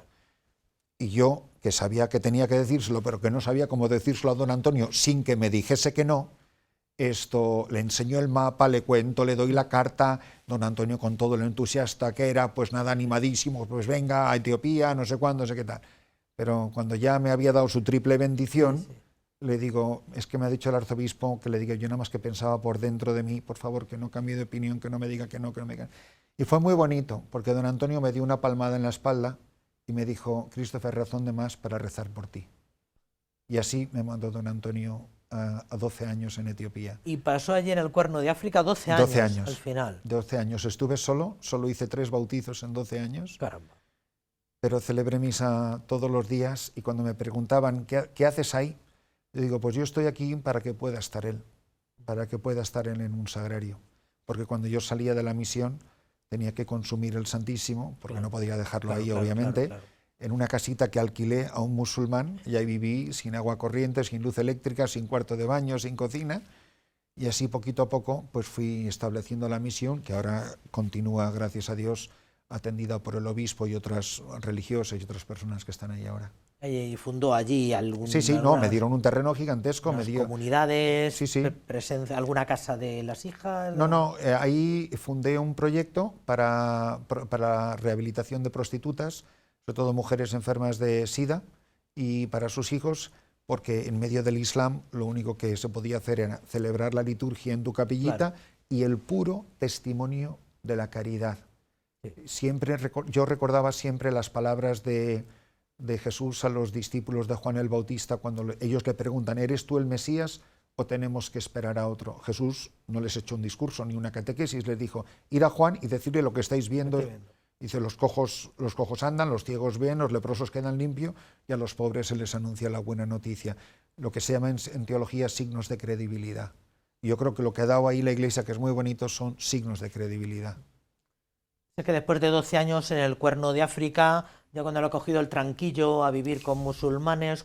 Y yo, que sabía que tenía que decírselo, pero que no sabía cómo decírselo a don Antonio sin que me dijese que no, le enseñó el mapa, le cuento, le doy la carta, don Antonio con todo lo entusiasta que era, pues nada, animadísimo, pues venga a Etiopía, no sé cuándo, no sé qué tal. Pero cuando ya me había dado su triple bendición, le digo, es que me ha dicho el arzobispo que le diga, yo nada más que pensaba por dentro de mí, por favor, que no cambie de opinión, que no me diga que no, que no me diga. Y fue muy bonito, porque don Antonio me dio una palmada en la espalda y me dijo, Christopher, razón de más para rezar por ti. Y así me mandó don Antonio a 12 años en Etiopía. Y pasó allí en el Cuerno de África 12 años, 12 años al final. 12 años. Estuve solo hice 3 bautizos en 12 años. Caramba. Pero celebré misa todos los días y cuando me preguntaban, ¿qué haces ahí? Yo digo, pues yo estoy aquí para que pueda estar él, en un sagrario. Porque cuando yo salía de la misión tenía que consumir el Santísimo, porque no podía dejarlo ahí, obviamente, en una casita que alquilé a un musulmán, y ahí viví sin agua corriente, sin luz eléctrica, sin cuarto de baño, sin cocina, y así poquito a poco pues fui estableciendo la misión, que ahora continúa, gracias a Dios, atendida por el obispo y otras religiosas y otras personas que están ahí ahora. ¿Y fundó allí algún... Sí, me dieron un terreno gigantesco. ¿Comunidades? Presencia, ¿alguna casa de las hijas? Ahí fundé un proyecto para la rehabilitación de prostitutas, sobre todo mujeres enfermas de SIDA, y para sus hijos, porque en medio del Islam lo único que se podía hacer era celebrar la liturgia en tu capillita y el puro testimonio de la caridad. Yo recordaba siempre las palabras de Jesús a los discípulos de Juan el Bautista cuando ellos le preguntan, ¿eres tú el Mesías o tenemos que esperar a otro? Jesús no les echó un discurso ni una catequesis, les dijo, ir a Juan y decirle lo que estáis viendo. Dice, los cojos andan, los ciegos ven, los leprosos quedan limpios y a los pobres se les anuncia la buena noticia. Lo que se llama en teología signos de credibilidad. Y yo creo que lo que ha dado ahí la Iglesia, que es muy bonito, son signos de credibilidad. Sé que después de 12 años en el Cuerno de África, ya cuando lo ha cogido el tranquillo a vivir con musulmanes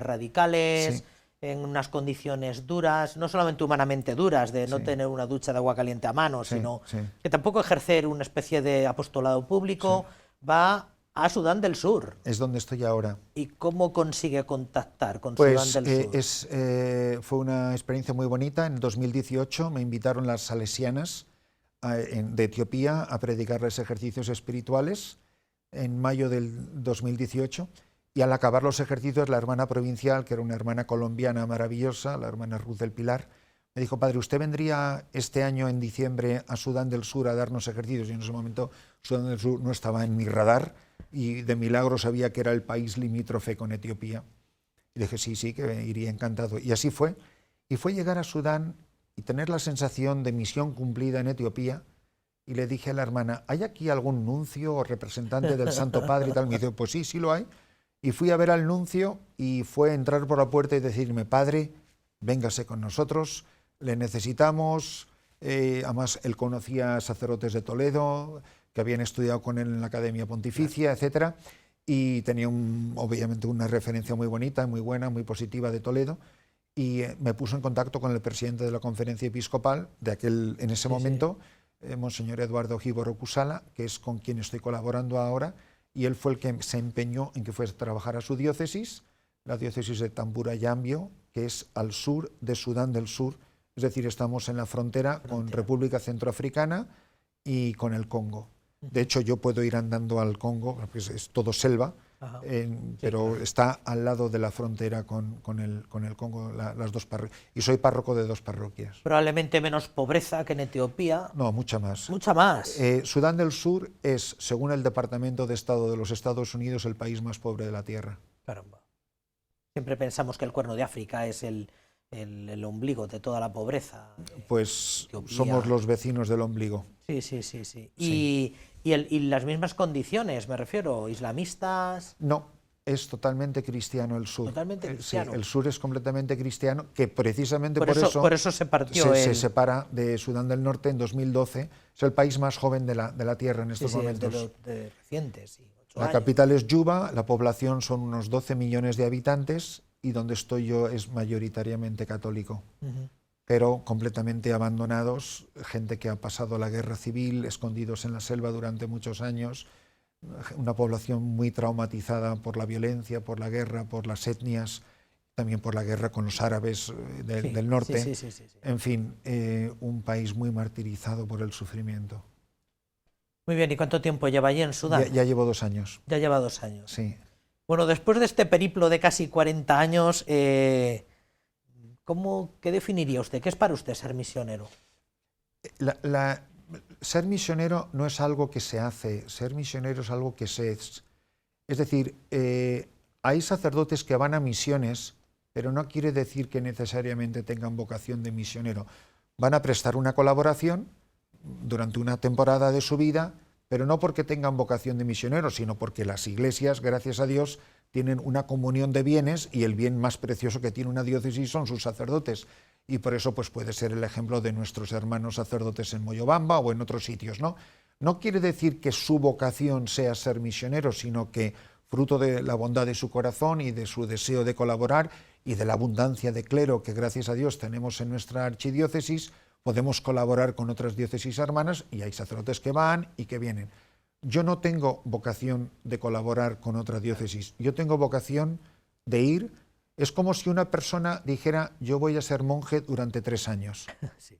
radicales, en unas condiciones duras, no solamente humanamente duras, de no tener una ducha de agua caliente a mano, sino que tampoco ejercer una especie de apostolado público, va a Sudán del Sur. Es donde estoy ahora. ¿Y cómo consigue contactar con Sudán del Sur? Fue una experiencia muy bonita. En 2018 me invitaron las salesianas de Etiopía a predicarles ejercicios espirituales en mayo del 2018. Y al acabar los ejercicios, la hermana provincial, que era una hermana colombiana maravillosa, la hermana Ruth del Pilar, me dijo, padre, ¿usted vendría este año en diciembre a Sudán del Sur a darnos ejercicios? Y en ese momento Sudán del Sur no estaba en mi radar y de milagro sabía que era el país limítrofe con Etiopía. Y dije, sí, que iría encantado. Y así fue. Y fue llegar a Sudán y tener la sensación de misión cumplida en Etiopía. Y le dije a la hermana, ¿hay aquí algún nuncio o representante del Santo Padre y tal? Me dice, pues sí lo hay. Y fui a ver al nuncio y fue entrar por la puerta y decirme, padre, véngase con nosotros, le necesitamos. Además, él conocía sacerdotes de Toledo, que habían estudiado con él en la Academia Pontificia, etcétera, y tenía obviamente una referencia muy bonita, muy buena, muy positiva de Toledo, y me puso en contacto con el presidente de la Conferencia Episcopal en ese momento, Monseñor Eduardo Gíboro Cusala, que es con quien estoy colaborando ahora, y él fue el que se empeñó en que fuese a trabajar a su diócesis, la diócesis de Tambura-Yambio, que es al sur de Sudán del Sur, es decir, estamos en la frontera con República Centroafricana y con el Congo. De hecho, yo puedo ir andando al Congo, porque es todo selva, pero está al lado de la frontera con el Congo, las dos parroquias. Y soy párroco de 2 parroquias. Probablemente menos pobreza que en Etiopía. No, mucha más. Mucha más. Sudán del Sur es, según el Departamento de Estado de los Estados Unidos, el país más pobre de la Tierra. Caramba. Siempre pensamos que el Cuerno de África es el ombligo de toda la pobreza. Pues Etiopía. Somos los vecinos del ombligo. Sí. Y las mismas condiciones, me refiero, islamistas. No, es totalmente cristiano el sur. Totalmente cristiano. Sí, el sur es completamente cristiano, que precisamente por eso se partió. Se separa de Sudán del Norte en 2012. Es el país más joven de la Tierra en estos momentos. De recientes, sí. La capital es Yuba, la población son unos 12 millones de habitantes y donde estoy yo es mayoritariamente católico. Pero completamente abandonados, gente que ha pasado la guerra civil, escondidos en la selva durante muchos años, una población muy traumatizada por la violencia, por la guerra, por las etnias, también por la guerra con los árabes del norte. Sí. En fin, un país muy martirizado por el sufrimiento. Muy bien, ¿y cuánto tiempo lleva allí en Sudán? Ya llevo 2 años. Ya lleva 2 años. Sí. Bueno, después de este periplo de casi 40 años, ¿qué definiría usted? ¿Qué es para usted ser misionero? Ser misionero no es algo que se hace, ser misionero es algo que se es. Es decir, hay sacerdotes que van a misiones, pero no quiere decir que necesariamente tengan vocación de misionero. Van a prestar una colaboración durante una temporada de su vida, pero no porque tengan vocación de misionero, sino porque las iglesias, gracias a Dios, tienen una comunión de bienes y el bien más precioso que tiene una diócesis son sus sacerdotes. Y por eso pues, puede ser el ejemplo de nuestros hermanos sacerdotes en Moyobamba o en otros sitios, ¿no? No quiere decir que su vocación sea ser misionero, sino que fruto de la bondad de su corazón y de su deseo de colaborar y de la abundancia de clero que gracias a Dios tenemos en nuestra archidiócesis, podemos colaborar con otras diócesis hermanas y hay sacerdotes que van y que vienen. Yo no tengo vocación de colaborar con otra diócesis, yo tengo vocación de ir. Es como si una persona dijera, yo voy a ser monje durante 3 años. Sí.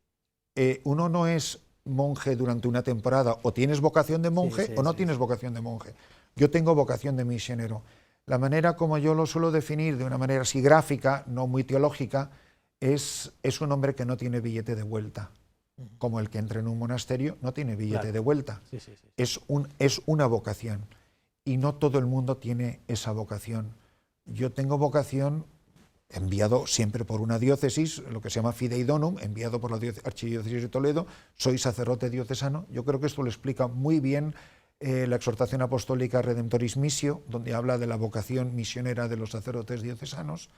Uno no es monje durante una temporada, o tienes vocación de monje o no tienes vocación de monje. Yo tengo vocación de misionero. La manera como yo lo suelo definir, de una manera así gráfica, no muy teológica, es un hombre que no tiene billete de vuelta. como el que entra en un monasterio no tiene billete Claro. de vuelta. Sí, sí, sí. Es una vocación y no todo el mundo tiene esa vocación. Yo tengo vocación enviado siempre por una diócesis, lo que se llama Fidei Donum, enviado por la Archidiócesis de Toledo, soy sacerdote diocesano. Yo creo que esto lo explica muy bien la exhortación apostólica Redemptoris Missio, donde habla de la vocación misionera de los sacerdotes diocesanos,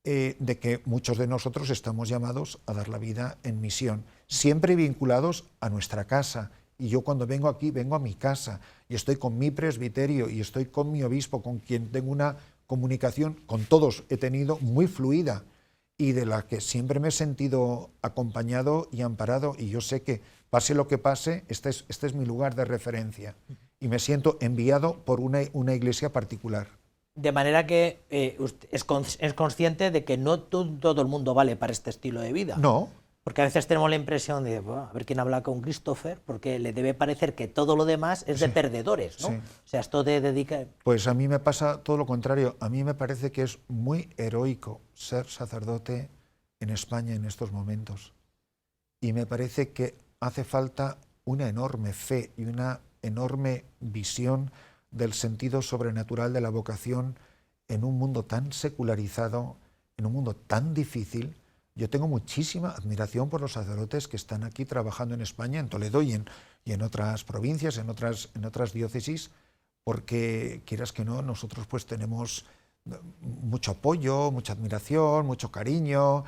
de que muchos de nosotros estamos llamados a dar la vida en misión, siempre vinculados a nuestra casa. Y yo cuando vengo aquí, vengo a mi casa, y estoy con mi presbiterio, y estoy con mi obispo, con quien tengo una comunicación, con todos he tenido muy fluida, y de la que siempre me he sentido acompañado y amparado, y yo sé que pase lo que pase, este es mi lugar de referencia, y me siento enviado por una iglesia particular. De manera que usted es consciente de que no todo el mundo vale para este estilo de vida. No. Porque a veces tenemos la impresión de, bueno, a ver quién habla con Christopher, porque le debe parecer que todo lo demás es de perdedores, ¿no? Sí. O sea, esto de dedicar... Pues a mí me pasa todo lo contrario. A mí me parece que es muy heroico ser sacerdote en España en estos momentos. Y me parece que hace falta una enorme fe y una enorme visión del sentido sobrenatural de la vocación en un mundo tan secularizado, en un mundo tan difícil. Yo tengo muchísima admiración por los sacerdotes que están aquí trabajando en España, en Toledo y en otras provincias, en otras diócesis, porque quieras que no, nosotros pues tenemos mucho apoyo, mucha admiración, mucho cariño.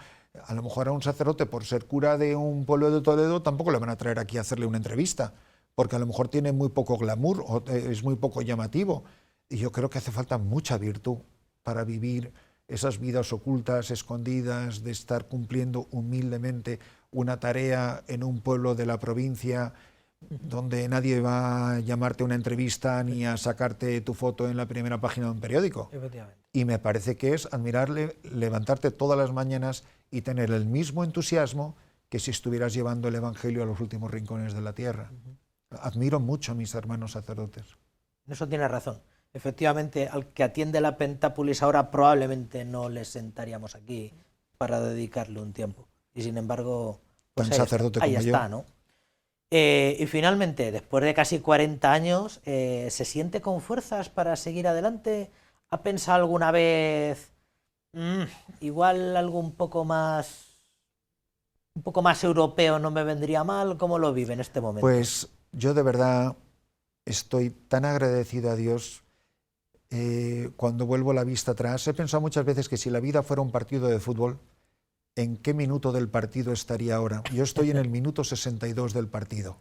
A lo mejor a un sacerdote, por ser cura de un pueblo de Toledo, tampoco le van a traer aquí a hacerle una entrevista, porque a lo mejor tiene muy poco glamour o es muy poco llamativo. Y yo creo que hace falta mucha virtud para vivir esas vidas ocultas, escondidas, de estar cumpliendo humildemente una tarea en un pueblo de la provincia donde nadie va a llamarte a una entrevista ni a sacarte tu foto en la primera página de un periódico. Efectivamente. Y me parece que es admirable levantarte todas las mañanas y tener el mismo entusiasmo que si estuvieras llevando el Evangelio a los últimos rincones de la tierra. Admiro mucho a mis hermanos sacerdotes. En eso tiene razón. Efectivamente, al que atiende la Pentápolis ahora probablemente no le sentaríamos aquí para dedicarle un tiempo. Y sin embargo, pues Tan sacerdote ahí como yo. está, ¿no? Y finalmente, después de casi 40 años, ¿se siente con fuerzas para seguir adelante? ¿Ha pensado alguna vez igual algo un poco más europeo no me vendría mal? ¿Cómo lo vive en este momento? Pues yo de verdad estoy tan agradecido a Dios. Cuando vuelvo la vista atrás, he pensado muchas veces que si la vida fuera un partido de fútbol, ¿en qué minuto del partido estaría ahora? Yo estoy en el minuto 62 del partido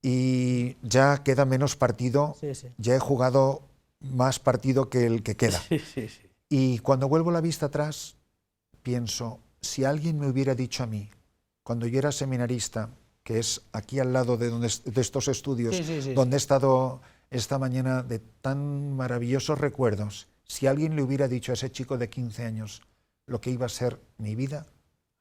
y ya queda menos partido, Sí, sí. ya he jugado más partido que el que queda. Sí, sí, sí. Y cuando vuelvo la vista atrás, pienso, si alguien me hubiera dicho a mí, cuando yo era seminarista, que es aquí al lado de estos estudios, Sí, sí, sí, donde he estado esta mañana de tan maravillosos recuerdos, si alguien le hubiera dicho a ese chico de 15 años lo que iba a ser mi vida,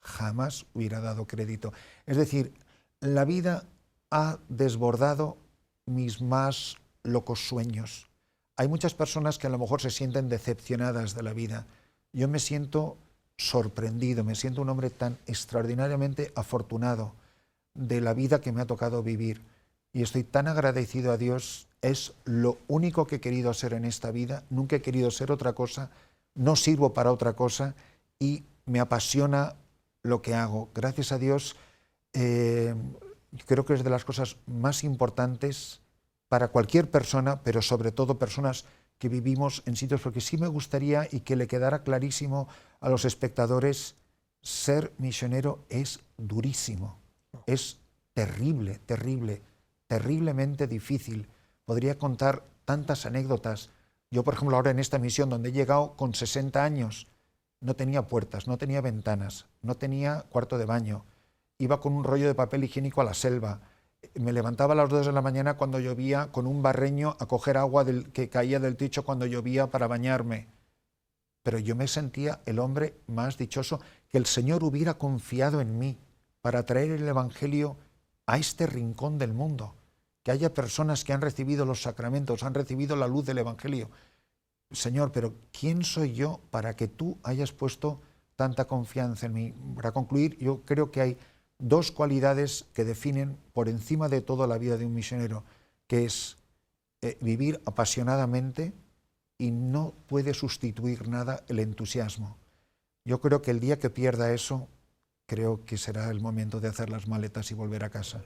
jamás hubiera dado crédito. Es decir, la vida ha desbordado mis más locos sueños. Hay muchas personas que a lo mejor se sienten decepcionadas de la vida. Yo me siento sorprendido, me siento un hombre tan extraordinariamente afortunado de la vida que me ha tocado vivir. Y estoy tan agradecido a Dios, es lo único que he querido hacer en esta vida, nunca he querido ser otra cosa, no sirvo para otra cosa y me apasiona lo que hago. Gracias a Dios, creo que es de las cosas más importantes para cualquier persona, pero sobre todo personas que vivimos en sitios, porque sí me gustaría y que le quedara clarísimo a los espectadores, ser misionero es durísimo, es terrible, terriblemente difícil. Podría contar tantas anécdotas. Yo, por ejemplo, ahora en esta misión donde he llegado con 60 años, no tenía puertas, no tenía ventanas, no tenía cuarto de baño, iba con un rollo de papel higiénico a la selva, me levantaba a las 2 de la mañana cuando llovía con un barreño a coger agua que caía del techo cuando llovía para bañarme. Pero yo me sentía el hombre más dichoso, que el Señor hubiera confiado en mí para traer el Evangelio a este rincón del mundo, que haya personas que han recibido los sacramentos, han recibido la luz del Evangelio. Señor, pero ¿quién soy yo para que tú hayas puesto tanta confianza en mí? Para concluir, yo creo que hay dos cualidades que definen por encima de todo la vida de un misionero, que es vivir apasionadamente, y no puede sustituir nada el entusiasmo. Yo creo que el día que pierda eso, creo que será el momento de hacer las maletas y volver a casa.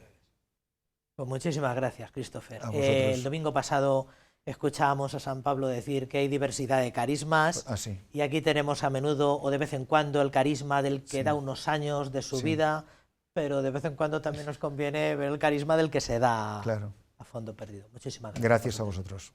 Pues muchísimas gracias, Christopher. A vosotros. El domingo pasado escuchábamos a San Pablo decir que hay diversidad de carismas, Así. y aquí tenemos a menudo o de vez en cuando el carisma del que da unos años de su vida, pero de vez en cuando también nos conviene ver el carisma del que se da a fondo perdido. Muchísimas gracias. Gracias a vosotros.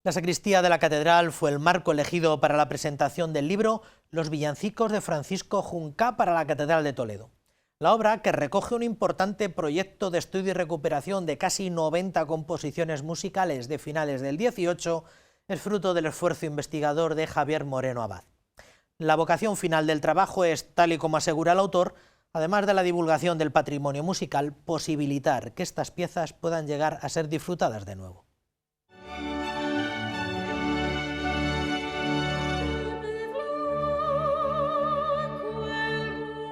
La sacristía de la catedral fue el marco elegido para la presentación del libro Los villancicos de Francisco Juncá para la Catedral de Toledo. La obra, que recoge un importante proyecto de estudio y recuperación de casi 90 composiciones musicales de finales del 18, es fruto del esfuerzo investigador de Javier Moreno Abad. La vocación final del trabajo es, tal y como asegura el autor, además de la divulgación del patrimonio musical, posibilitar que estas piezas puedan llegar a ser disfrutadas de nuevo.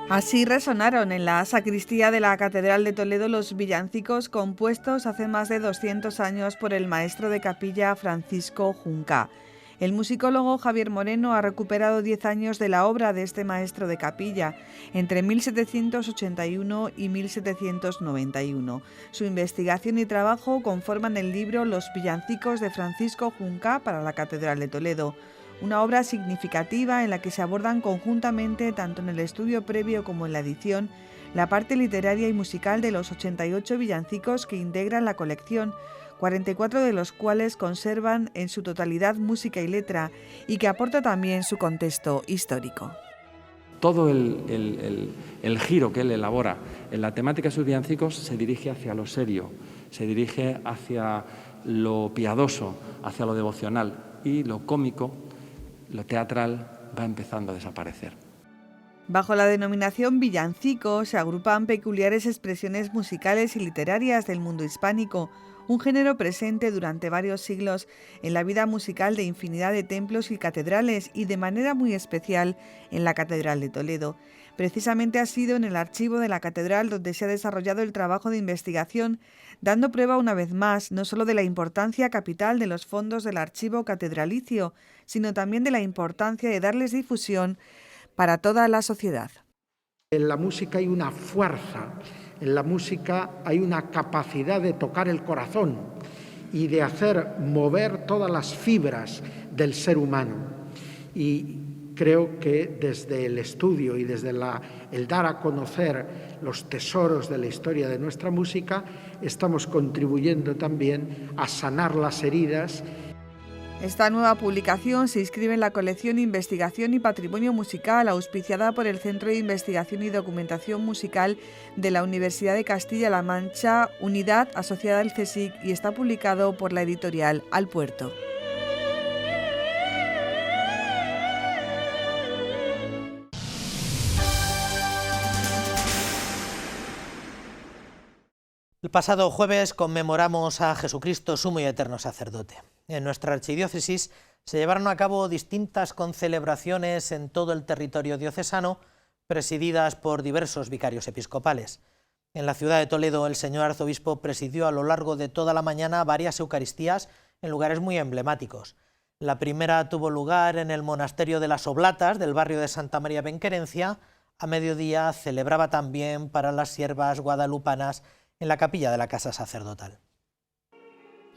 Así resonaron en la sacristía de la Catedral de Toledo los villancicos compuestos hace más de 200 años por el maestro de capilla Francisco Juncá. El musicólogo Javier Moreno ha recuperado 10 años de la obra de este maestro de capilla, entre 1781 y 1791. Su investigación y trabajo conforman el libro Los villancicos de Francisco Juncá para la Catedral de Toledo, una obra significativa en la que se abordan conjuntamente, tanto en el estudio previo como en la edición, la parte literaria y musical de los 88 villancicos que integran la colección, 44 de los cuales conservan en su totalidad música y letra, y que aporta también su contexto histórico. Todo el giro que él elabora en la temática de sus villancicos se dirige hacia lo serio, se dirige hacia lo piadoso, hacia lo devocional, y lo cómico, lo teatral, va empezando a desaparecer. Bajo la denominación villancico se agrupan peculiares expresiones musicales y literarias del mundo hispánico, un género presente durante varios siglos en la vida musical de infinidad de templos y catedrales, y de manera muy especial en la Catedral de Toledo. Precisamente ha sido en el archivo de la catedral donde se ha desarrollado el trabajo de investigación, dando prueba una vez más no solo de la importancia capital de los fondos del archivo catedralicio, sino también de la importancia de darles difusión para toda la sociedad. En la música hay una fuerza, en la música hay una capacidad de tocar el corazón y de hacer mover todas las fibras del ser humano. Y creo que desde el estudio y desde el dar a conocer los tesoros de la historia de nuestra música, estamos contribuyendo también a sanar las heridas. Esta nueva publicación se inscribe en la colección Investigación y Patrimonio Musical, auspiciada por el Centro de Investigación y Documentación Musical de la Universidad de Castilla-La Mancha, unidad asociada al CSIC, y está publicado por la editorial Al Puerto. El pasado jueves conmemoramos a Jesucristo, sumo y eterno sacerdote. En nuestra archidiócesis se llevaron a cabo distintas concelebraciones en todo el territorio diocesano, presididas por diversos vicarios episcopales. En la ciudad de Toledo, el señor arzobispo presidió a lo largo de toda la mañana varias eucaristías en lugares muy emblemáticos. La primera tuvo lugar en el monasterio de las Oblatas del barrio de Santa María Benquerencia. A mediodía celebraba también para las siervas guadalupanas en la capilla de la Casa Sacerdotal.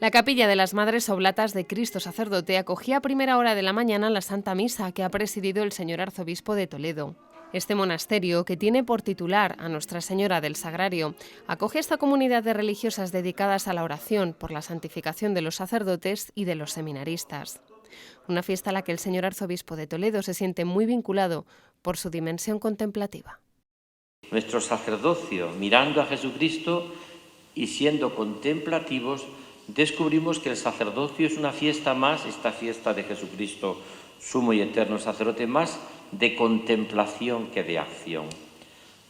La capilla de las Madres Oblatas de Cristo Sacerdote acogía a primera hora de la mañana la Santa Misa que ha presidido el señor arzobispo de Toledo. Este monasterio, que tiene por titular a Nuestra Señora del Sagrario, acoge a esta comunidad de religiosas dedicadas a la oración por la santificación de los sacerdotes y de los seminaristas. Una fiesta a la que el señor arzobispo de Toledo se siente muy vinculado por su dimensión contemplativa. Nuestro sacerdocio, mirando a Jesucristo y siendo contemplativos, descubrimos que el sacerdocio es una fiesta más, esta fiesta de Jesucristo, sumo y eterno sacerdote, más de contemplación que de acción.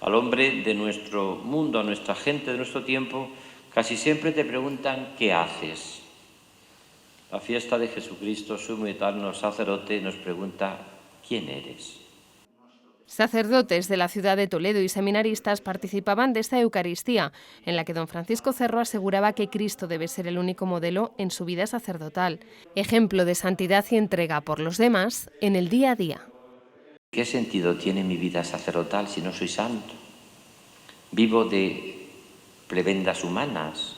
Al hombre de nuestro mundo, a nuestra gente de nuestro tiempo, casi siempre te preguntan ¿qué haces? La fiesta de Jesucristo, sumo y eterno sacerdote, nos pregunta ¿quién eres? Sacerdotes de la ciudad de Toledo y seminaristas participaban de esta Eucaristía, en la que don Francisco Cerro aseguraba que Cristo debe ser el único modelo en su vida sacerdotal, ejemplo de santidad y entrega por los demás en el día a día. ¿Qué sentido tiene mi vida sacerdotal si no soy santo? Vivo de prebendas humanas,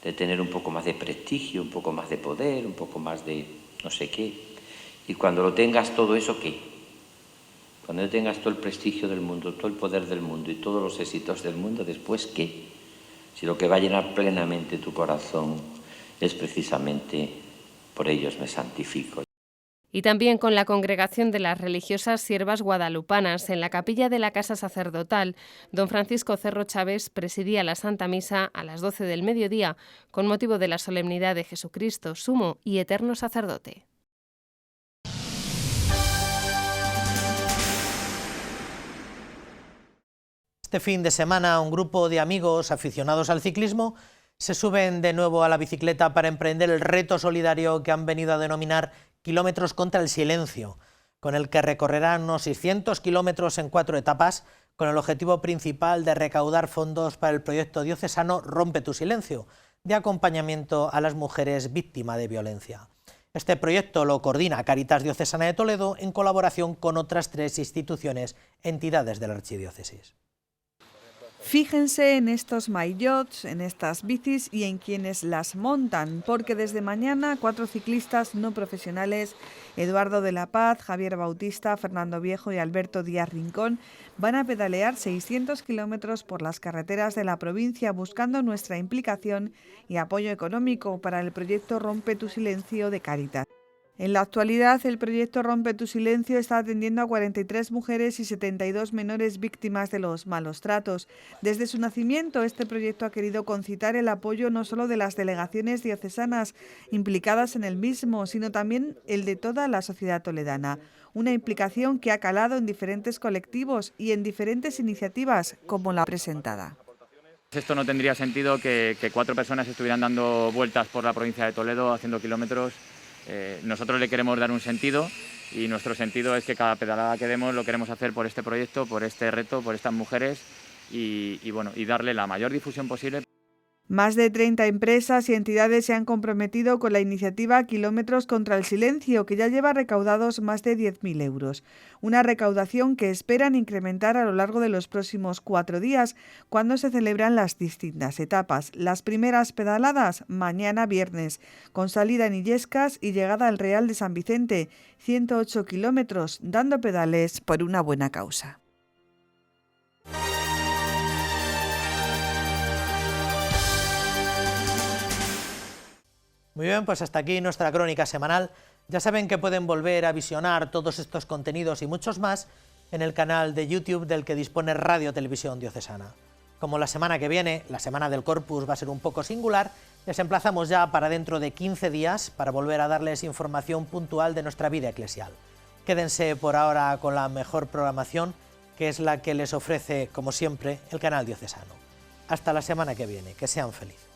de tener un poco más de prestigio, un poco más de poder, un poco más de no sé qué. Y cuando lo tengas todo eso, ¿qué? Cuando tengas todo el prestigio del mundo, todo el poder del mundo y todos los éxitos del mundo, ¿después qué? Si lo que va a llenar plenamente tu corazón es precisamente por ellos me santifico. Y también con la congregación de las religiosas siervas guadalupanas en la capilla de la Casa Sacerdotal, don Francisco Cerro Chávez presidía la Santa Misa a las 12 del mediodía con motivo de la solemnidad de Jesucristo, sumo y eterno sacerdote. Este fin de semana un grupo de amigos aficionados al ciclismo se suben de nuevo a la bicicleta para emprender el reto solidario que han venido a denominar Kilómetros contra el Silencio, con el que recorrerán unos 600 kilómetros en 4 etapas, con el objetivo principal de recaudar fondos para el proyecto diocesano Rompe tu Silencio, de acompañamiento a las mujeres víctimas de violencia. Este proyecto lo coordina Cáritas Diocesana de Toledo en colaboración con otras 3 instituciones, entidades de la archidiócesis. Fíjense en estos maillots, en estas bicis y en quienes las montan, porque desde mañana 4 ciclistas no profesionales, Eduardo de la Paz, Javier Bautista, Fernando Viejo y Alberto Díaz Rincón, van a pedalear 600 kilómetros por las carreteras de la provincia buscando nuestra implicación y apoyo económico para el proyecto Rompe tu Silencio de Cáritas. En la actualidad, el proyecto Rompe tu Silencio está atendiendo a 43 mujeres y 72 menores víctimas de los malos tratos. Desde su nacimiento, este proyecto ha querido concitar el apoyo no solo de las delegaciones diocesanas implicadas en el mismo, sino también el de toda la sociedad toledana. Una implicación que ha calado en diferentes colectivos y en diferentes iniciativas, como la presentada. Esto no tendría sentido que 4 personas estuvieran dando vueltas por la provincia de Toledo haciendo kilómetros. Nosotros le queremos dar un sentido y nuestro sentido es que cada pedalada que demos lo queremos hacer por este proyecto, por este reto, por estas mujeres y darle la mayor difusión posible. Más de 30 empresas y entidades se han comprometido con la iniciativa Kilómetros contra el Silencio, que ya lleva recaudados más de 10.000 euros. Una recaudación que esperan incrementar a lo largo de los próximos 4 días, cuando se celebran las distintas etapas. Las primeras pedaladas, mañana viernes, con salida en Illescas y llegada al Real de San Vicente, 108 kilómetros, dando pedales por una buena causa. Muy bien, pues hasta aquí nuestra crónica semanal. Ya saben que pueden volver a visionar todos estos contenidos y muchos más en el canal de YouTube del que dispone Radio Televisión Diocesana. Como la semana que viene, la semana del Corpus, va a ser un poco singular, les emplazamos ya para dentro de 15 días para volver a darles información puntual de nuestra vida eclesial. Quédense por ahora con la mejor programación, que es la que les ofrece, como siempre, el canal diocesano. Hasta la semana que viene, que sean felices.